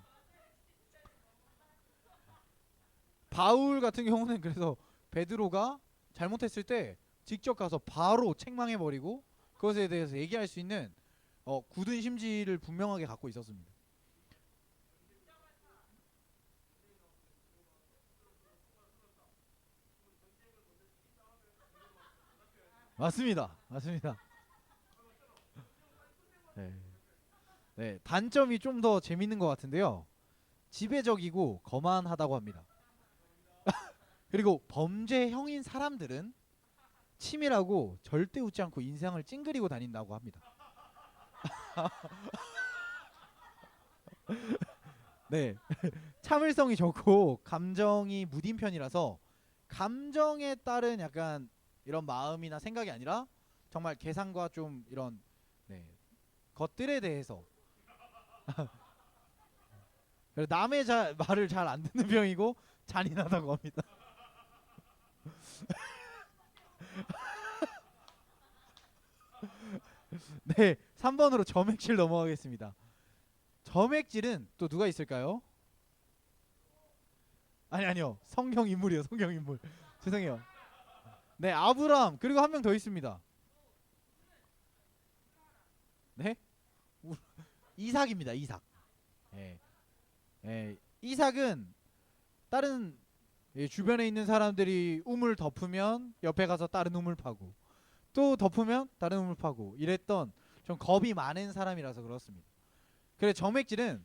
바울 같은 경우는 그래서 베드로가 잘못했을 때 직접 가서 바로 책망해버리고 그것에 대해서 얘기할 수 있는 굳은 심지를 분명하게 갖고 있었습니다. 맞습니다. 단점이 좀 더 재밌는 것 같은데요. 지배적이고 거만하다고 합니다. 그리고 범죄형인 사람들은 치밀하고 절대 웃지 않고 인상을 찡그리고 다닌다고 합니다. 참을성이 좋고 감정이 무딘 편이라서 감정에 따른 약간 이런 마음이나 생각이 아니라 정말 계산과 좀 이런 것들에 대해서 남의 말을 잘 안 듣는 병이고 잔인하다고 합니다. 3번으로 점액질 넘어가겠습니다. 점액질은 또 누가 있을까요? 아니요. 성경 인물이요. 죄송해요. 아브람, 그리고 한 명 더 있습니다. 이삭입니다. 이삭. 이삭은 다른 주변에 있는 사람들이 우물 덮으면 옆에 가서 다른 우물 파고, 또 덮으면 다른 우물 파고 이랬던 좀 겁이 많은 사람이라서 그렇습니다. 그래, 점액질은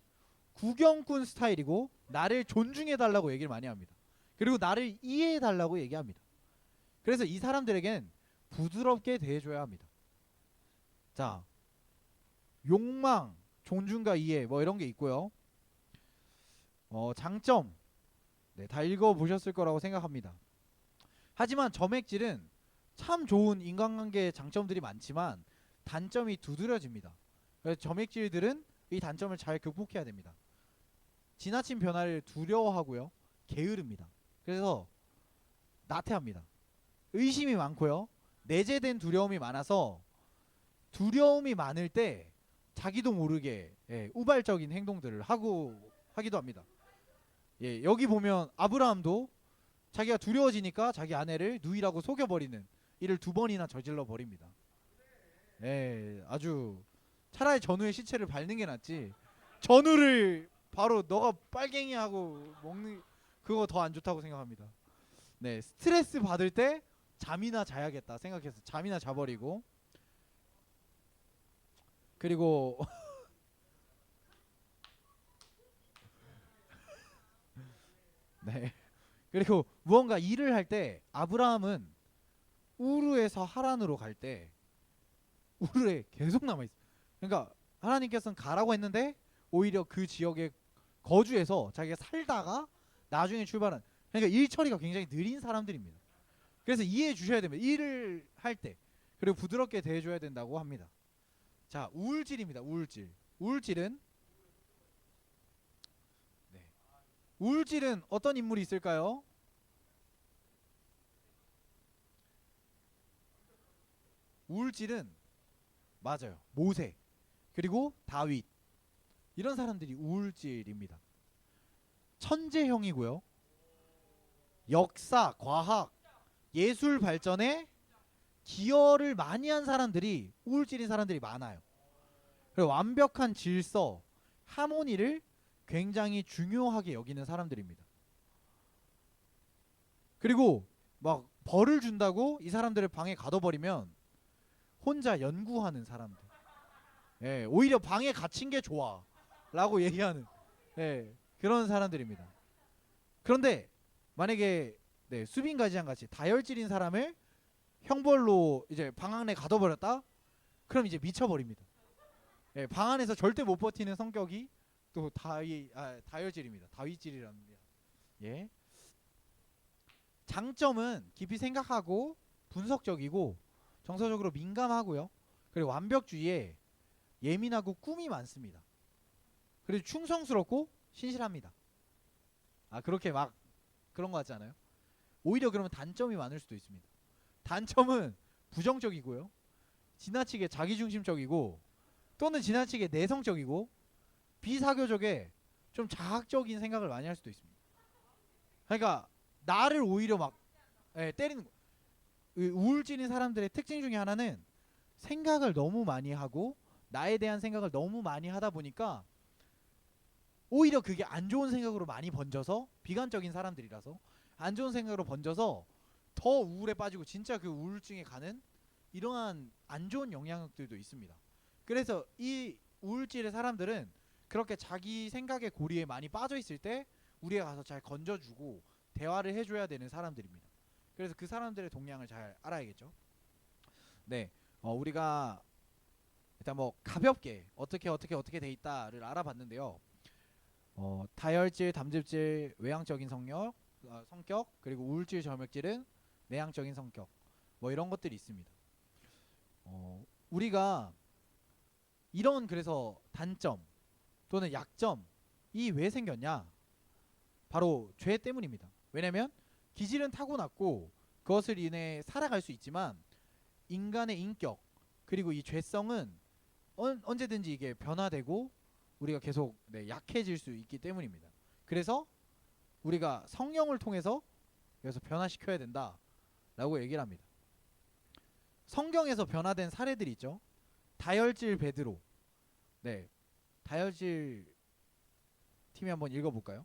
구경꾼 스타일이고 나를 존중해달라고 얘기를 많이 합니다. 그리고 나를 이해해달라고 얘기합니다. 그래서 이 사람들에겐 부드럽게 대해줘야 합니다. 자, 욕망, 존중과 이해 뭐 이런 게 있고요. 장점, 네, 다 읽어보셨을 거라고 생각합니다. 하지만 점액질은 참 좋은 인간관계의 장점들이 많지만 단점이 두드러집니다. 그래서 점액질들은 이 단점을 잘 극복해야 됩니다. 지나친 변화를 두려워하고요. 게으릅니다. 그래서 나태합니다. 의심이 많고요. 내재된 두려움이 많아서 두려움이 많을 때 자기도 모르게 우발적인 행동들을 하기도 합니다. 여기 보면 아브라함도 자기가 두려워지니까 자기 아내를 누이라고 속여버리는 일을 2번이나 저질러 버립니다. 아주 차라리 전우의 시체를 밟는 게 낫지. 전우를 바로 너가 빨갱이 하고 먹는 그거 더 안 좋다고 생각합니다. 네, 스트레스 받을 때 잠이나 자야겠다 생각해서 잠이나 자버리고, 그리고 네, 그리고 무언가 일을 할 때 아브라함은 우르에서 하란으로 갈 때 우르에 계속 남아 있어. 그러니까 하나님께서는 가라고 했는데 오히려 그 지역에 거주해서 자기가 살다가 나중에 출발한, 그러니까 일 처리가 굉장히 느린 사람들입니다. 그래서 이해해 주셔야 됩니다. 일을 할 때. 그리고 부드럽게 대해줘야 된다고 합니다. 자, 우울질입니다. 우울질은 네. 우울질은 어떤 인물이 있을까요? 우울질은 맞아요. 모세 그리고 다윗, 이런 사람들이 우울질입니다. 천재형이고요. 역사, 과학, 예술 발전에 기여를 많이 한 사람들이 우울질인 사람들이 많아요. 그리고 완벽한 질서, 하모니를 굉장히 중요하게 여기는 사람들입니다. 그리고 막 벌을 준다고 이 사람들을 방에 가둬버리면 혼자 연구하는 사람들. 오히려 방에 갇힌 게 좋아 라고 얘기하는 그런 사람들입니다. 그런데 만약에 수빈가지랑 같이 다혈질인 사람을 형벌로 이제 방 안에 가둬버렸다? 그럼 이제 미쳐버립니다. 방 안에서 절대 못 버티는 성격이 또 다혈질입니다. 다윗질이랍니다. 장점은 깊이 생각하고 분석적이고 정서적으로 민감하고요. 그리고 완벽주의에 예민하고 꿈이 많습니다. 그리고 충성스럽고 신실합니다. 그렇게 막 그런 거 같지 않아요? 오히려 그러면 단점이 많을 수도 있습니다. 단점은 부정적이고요. 지나치게 자기중심적이고 또는 지나치게 내성적이고 비사교적에 좀 자학적인 생각을 많이 할 수도 있습니다. 그러니까 나를 오히려 막 때리는 거. 우울증인 사람들의 특징 중에 하나는 생각을 너무 많이 하고 나에 대한 생각을 너무 많이 하다 보니까 오히려 그게 안 좋은 생각으로 많이 번져서, 비관적인 사람들이라서 안 좋은 생각으로 번져서 더 우울에 빠지고 진짜 그 우울증에 가는 이러한 안 좋은 영향력들도 있습니다. 그래서 이 우울질의 사람들은 그렇게 자기 생각의 고리에 많이 빠져 있을 때 우리가 가서 잘 건져주고 대화를 해줘야 되는 사람들입니다. 그래서 그 사람들의 동향을 잘 알아야겠죠. 네, 우리가 일단 뭐 가볍게 어떻게 돼 있다를 알아봤는데요. 다혈질, 담즙질, 외향적인 성격, 그리고 우울질, 점액질은 내향적인 성격, 뭐 이런 것들이 있습니다. 우리가 이런 그래서 단점 또는 약점이 왜 생겼냐? 바로 죄 때문입니다. 왜냐면 기질은 타고났고 그것을 인해 살아갈 수 있지만 인간의 인격 그리고 이 죄성은 언제든지 이게 변화되고 우리가 계속 약해질 수 있기 때문입니다. 그래서 우리가 성령을 통해서 그래서 변화시켜야 된다라고 얘기를 합니다. 성경에서 변화된 사례들이 있죠. 다혈질 베드로. 다혈질 팀이 한번 읽어볼까요?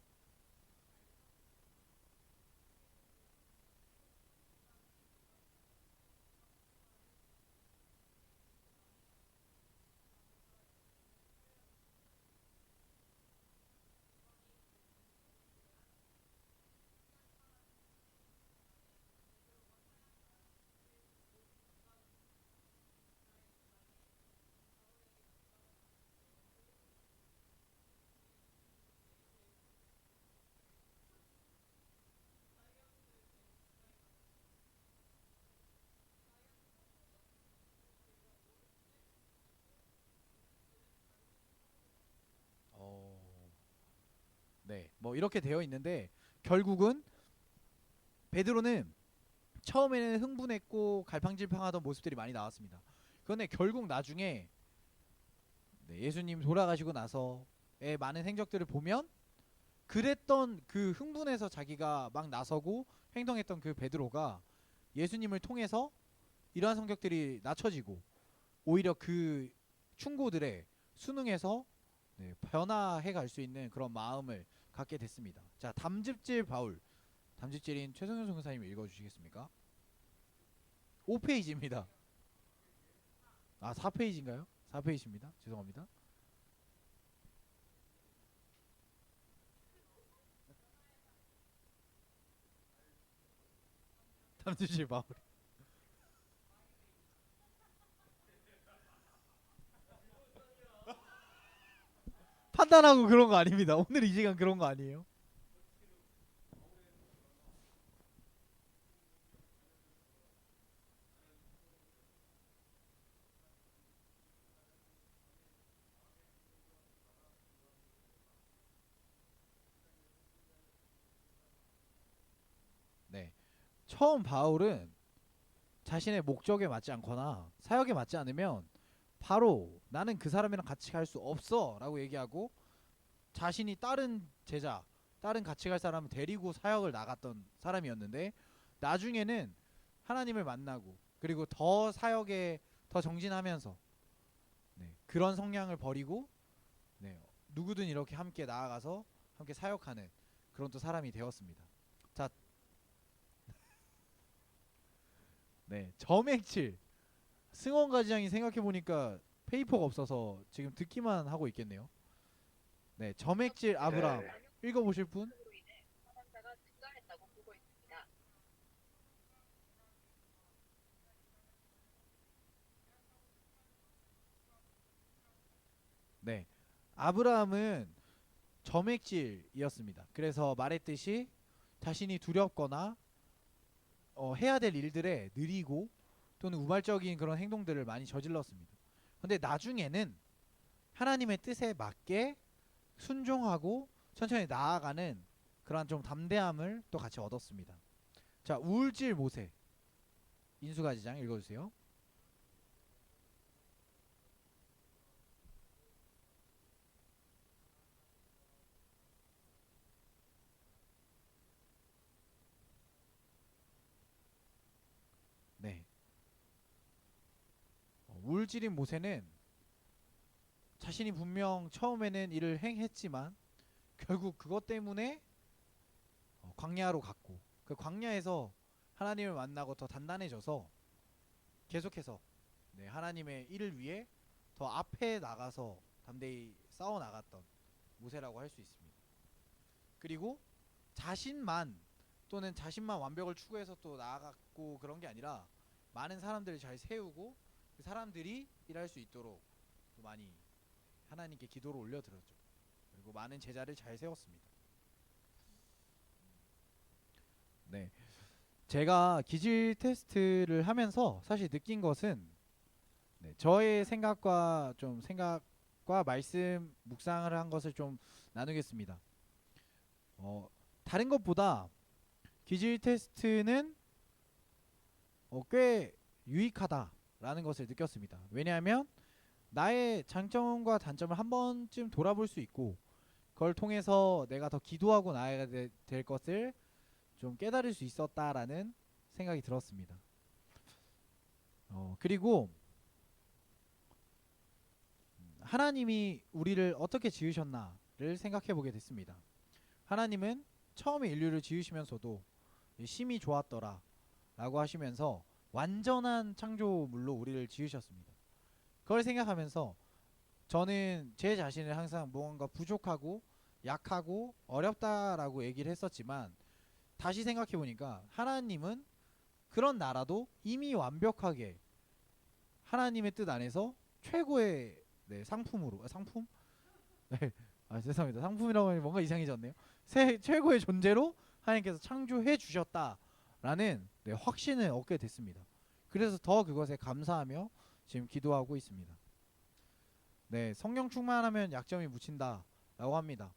네, 뭐 이렇게 되어 있는데 결국은 베드로는 처음에는 흥분했고 갈팡질팡하던 모습들이 많이 나왔습니다. 그런데 결국 나중에 네, 예수님 돌아가시고 나서의 많은 행적들을 보면 그랬던 그 흥분해서 자기가 막 나서고 행동했던 그 베드로가 예수님을 통해서 이러한 성격들이 낮춰지고 오히려 그 충고들에 순응해서 네, 변화해 갈 수 있는 그런 마음을 갖게 됐습니다. 자, 담즙질 바울, 담즙질인 최성현 선교사님 읽어주시겠습니까? 5페이지입니다. 아, 4페이지인가요? 4페이지입니다. 죄송합니다. 담즙질 바울. 판단하고 그런 거 아닙니다. 오늘 이 시간 그런 거 아니에요. 네. 처음 바울은 자신의 목적에 맞지 않거나 사역에 맞지 않으면 바로 나는 그 사람이랑 같이 갈 수 없어 라고 얘기하고 자신이 다른 제자, 다른 같이 갈 사람을 데리고 사역을 나갔던 사람이었는데 나중에는 하나님을 만나고 그리고 더 사역에 더 정진하면서 네, 그런 성향을 버리고 네, 누구든 이렇게 함께 나아가서 함께 사역하는 그런 또 사람이 되었습니다. 자, 네, 점액질 승원가지장이 생각해보니까 페이퍼가 없어서 지금 듣기만 하고 있겠네요. 네, 점액질 아브람 네. 읽어보실 분? 네, 아브라함은 점액질이었습니다. 그래서 말했듯이 자신이 두렵거나 해야 될 일들에 느리고 또는 우발적인 그런 행동들을 많이 저질렀습니다. 근데 나중에는 하나님의 뜻에 맞게 순종하고 천천히 나아가는 그러한 좀 담대함을 또 같이 얻었습니다. 자, 우울질 모세 인수가지장 읽어주세요. 네, 우울질인 모세는 자신이 분명 처음에는 일을 행했지만 결국 그것 때문에 광야로 갔고 그 광야에서 하나님을 만나고 더 단단해져서 계속해서 네, 하나님의 일을 위해 더 앞에 나가서 담대히 싸워 나갔던 모세라고 할 수 있습니다. 그리고 자신만 또는 자신만 완벽을 추구해서 또 나아갔고 그런 게 아니라 많은 사람들을 잘 세우고 그 사람들이 일할 수 있도록 또 많이 하나님께 기도를 올려드렸죠. 그리고 많은 제자를 잘 세웠습니다. 네, 제가 기질 테스트를 하면서 사실 느낀 것은 네, 저의 생각과 말씀 묵상을 한 것을 좀 나누겠습니다. 다른 것보다 기질 테스트는 꽤 유익하다라는 것을 느꼈습니다. 왜냐하면 나의 장점과 단점을 한 번쯤 돌아볼 수 있고 그걸 통해서 내가 더 기도하고 나아가야 될 것을 좀 깨달을 수 있었다라는 생각이 들었습니다. 그리고 하나님이 우리를 어떻게 지으셨나를 생각해 보게 됐습니다. 하나님은 처음에 인류를 지으시면서도 심히 좋았더라 라고 하시면서 완전한 창조물로 우리를 지으셨습니다. 그걸 생각하면서 저는 제 자신을 항상 무언가 부족하고 약하고 어렵다라고 얘기를 했었지만 다시 생각해 보니까 하나님은 그런 나라도 이미 완벽하게 하나님의 뜻 안에서 최고의 네, 상품으로 상품? 네, 죄송합니다. 상품이라고 하면 뭔가 이상해졌네요. 최고의 존재로 하나님께서 창조해 주셨다라는 네, 확신을 얻게 됐습니다. 그래서 더 그것에 감사하며 지금 기도하고 있습니다. 네, 성령 충만하면 약점이 묻힌다라고 합니다.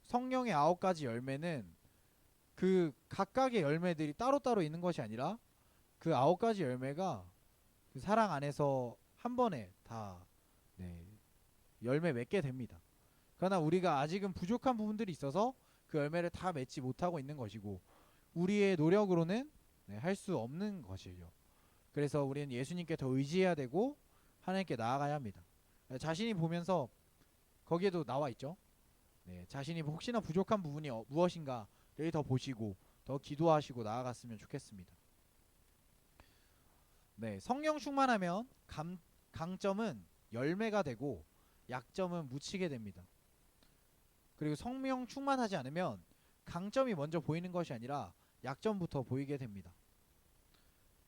성령의 9가지 열매는 그 각각의 열매들이 따로따로 있는 것이 아니라 그 9가지 열매가 그 사랑 안에서 한 번에 다 네, 열매 맺게 됩니다. 그러나 우리가 아직은 부족한 부분들이 있어서 그 열매를 다 맺지 못하고 있는 것이고 우리의 노력으로는 할 수 없는 것이죠. 그래서 우리는 예수님께 더 의지해야 되고 하나님께 나아가야 합니다. 자신이 보면서 거기에도 나와 있죠. 네, 자신이 혹시나 부족한 부분이 무엇인가를 더 보시고 더 기도하시고 나아갔으면 좋겠습니다. 네, 성령 충만하면 강점은 열매가 되고 약점은 묻히게 됩니다. 그리고 성령 충만하지 않으면 강점이 먼저 보이는 것이 아니라 약점부터 보이게 됩니다.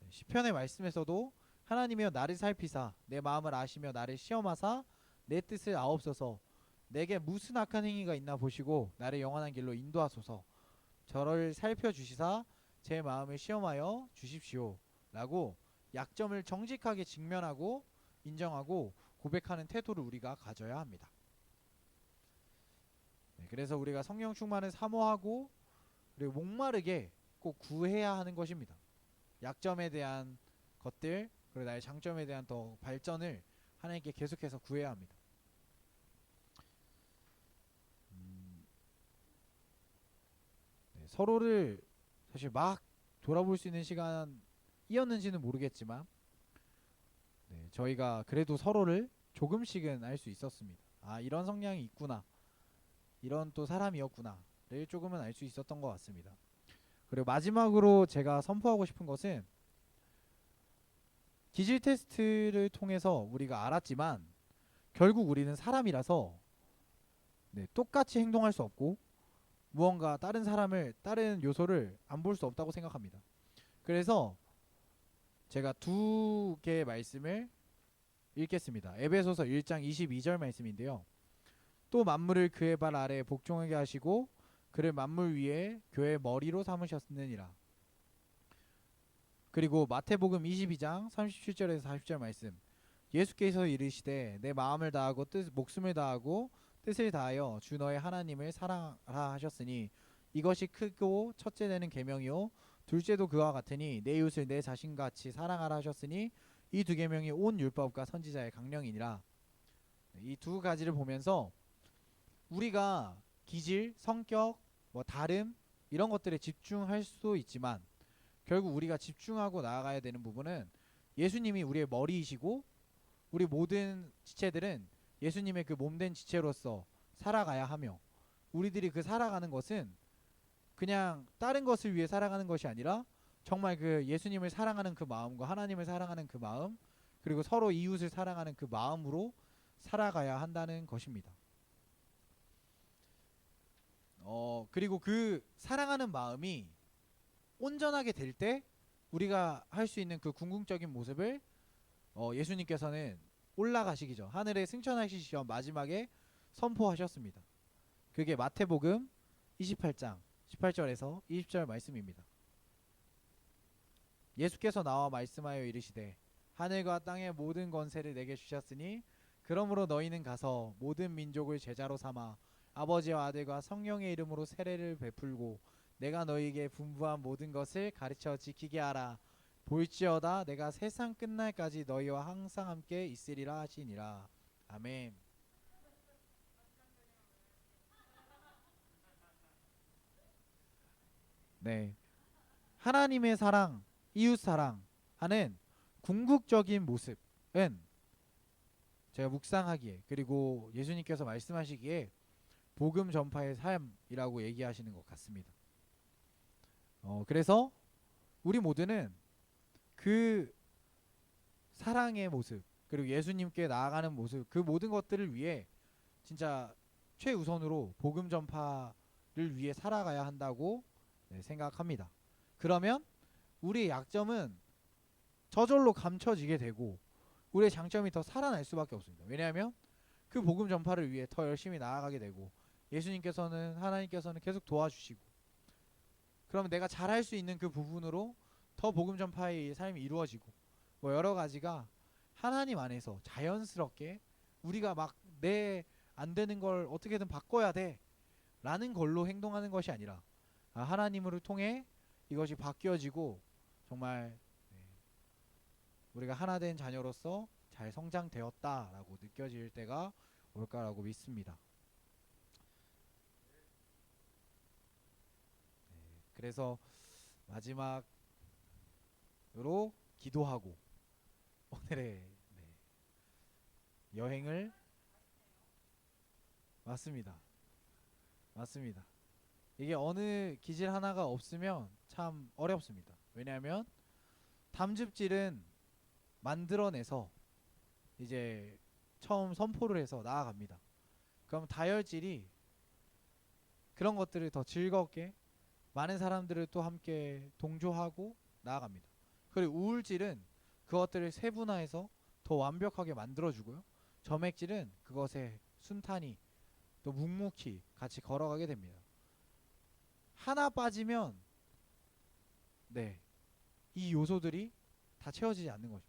시편의 말씀에서도 하나님이여 나를 살피사 내 마음을 아시며 나를 시험하사 내 뜻을 아옵소서 내게 무슨 악한 행위가 있나 보시고 나를 영원한 길로 인도하소서 저를 살펴주시사 제 마음을 시험하여 주십시오 라고 약점을 정직하게 직면하고 인정하고 고백하는 태도를 우리가 가져야 합니다. 그래서 우리가 성령 충만을 사모하고 그리고 목마르게 꼭 구해야 하는 것입니다. 약점에 대한 것들 그리고 나의 장점에 대한 더 발전을 하나님께 계속해서 구해야 합니다. 서로를 사실 막 돌아볼 수 있는 시간이었는지는 모르겠지만 저희가 그래도 서로를 조금씩은 알 수 있었습니다. 아 이런 성향이 있구나 이런 또 사람이었구나를 조금은 알 수 있었던 것 같습니다. 그리고 마지막으로 제가 선포하고 싶은 것은 기질 테스트를 통해서 우리가 알았지만 결국 우리는 사람이라서 똑같이 행동할 수 없고 무언가 다른 요소를 안 볼 수 없다고 생각합니다. 그래서 제가 두 개의 말씀을 읽겠습니다. 에베소서 1장 22절 말씀인데요. 또 만물을 그의 발 아래에 복종하게 하시고 그를 만물 위에 교회의 머리로 삼으셨느니라. 그리고 마태복음 22장 37절에서 40절 말씀 예수께서 이르시되 내 마음을 다하고 목숨을 다하고 뜻을 다하여 주 너의 하나님을 사랑하라 하셨으니 이것이 크고 첫째 되는 계명이요 둘째도 그와 같으니 내 이웃을 내 자신같이 사랑하라 하셨으니 이 두 계명이 온 율법과 선지자의 강령이니라. 이 두 가지를 보면서 우리가 기질, 성격, 다름 이런 것들에 집중할 수도 있지만 결국 우리가 집중하고 나아가야 되는 부분은 예수님이 우리의 머리이시고 우리 모든 지체들은 예수님의 그 몸된 지체로서 살아가야 하며 우리들이 그 살아가는 것은 그냥 다른 것을 위해 살아가는 것이 아니라 정말 그 예수님을 사랑하는 그 마음과 하나님을 사랑하는 그 마음 그리고 서로 이웃을 사랑하는 그 마음으로 살아가야 한다는 것입니다. 그리고 그 사랑하는 마음이 온전하게 될 때 우리가 할 수 있는 그 궁극적인 모습을 예수님께서는 올라가시기 전 하늘에 승천하시기 전 마지막에 선포하셨습니다. 그게 마태복음 28장 18절에서 20절 말씀입니다. 예수께서 나와 말씀하여 이르시되 하늘과 땅의 모든 권세를 내게 주셨으니 그러므로 너희는 가서 모든 민족을 제자로 삼아 아버지와 아들과 성령의 이름으로 세례를 베풀고 내가 너희에게 분부한 모든 것을 가르쳐 지키게 하라. 볼지어다 내가 세상 끝날까지 너희와 항상 함께 있으리라 하시니라. 아멘. 네, 하나님의 사랑, 이웃 사랑하는 궁극적인 모습은 제가 묵상하기에 그리고 예수님께서 말씀하시기에 복음 전파의 삶이라고 얘기하시는 것 같습니다. 그래서 우리 모두는 그 사랑의 모습 그리고 예수님께 나아가는 모습 그 모든 것들을 위해 진짜 최우선으로 복음 전파를 위해 살아가야 한다고 생각합니다. 그러면 우리의 약점은 저절로 감춰지게 되고 우리의 장점이 더 살아날 수밖에 없습니다. 왜냐하면 그 복음 전파를 위해 더 열심히 나아가게 되고 하나님께서는 계속 도와주시고 그러면 내가 잘할 수 있는 그 부분으로 더 복음 전파의 삶이 이루어지고 여러 가지가 하나님 안에서 자연스럽게 우리가 막 내 안 되는 걸 어떻게든 바꿔야 돼 라는 걸로 행동하는 것이 아니라 하나님을 통해 이것이 바뀌어지고 정말 우리가 하나 된 자녀로서 잘 성장되었다라고 느껴질 때가 올까라고 믿습니다. 그래서 마지막으로 기도하고 오늘의 여행을 맞습니다. 이게 어느 기질 하나가 없으면 참 어렵습니다. 왜냐하면 담즙질은 만들어내서 이제 처음 선포를 해서 나아갑니다. 그럼 다혈질이 그런 것들을 더 즐겁게 많은 사람들을 또 함께 동조하고 나아갑니다. 그리고 우울질은 그것들을 세분화해서 더 완벽하게 만들어주고요. 점액질은 그것에 순탄히 또 묵묵히 같이 걸어가게 됩니다. 하나 빠지면 이 요소들이 다 채워지지 않는 거죠.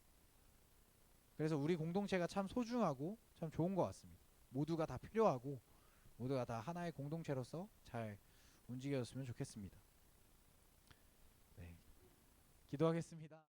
그래서 우리 공동체가 참 소중하고 참 좋은 것 같습니다. 모두가 다 필요하고 모두가 다 하나의 공동체로서 잘 움직여졌으면 좋겠습니다. 기도하겠습니다.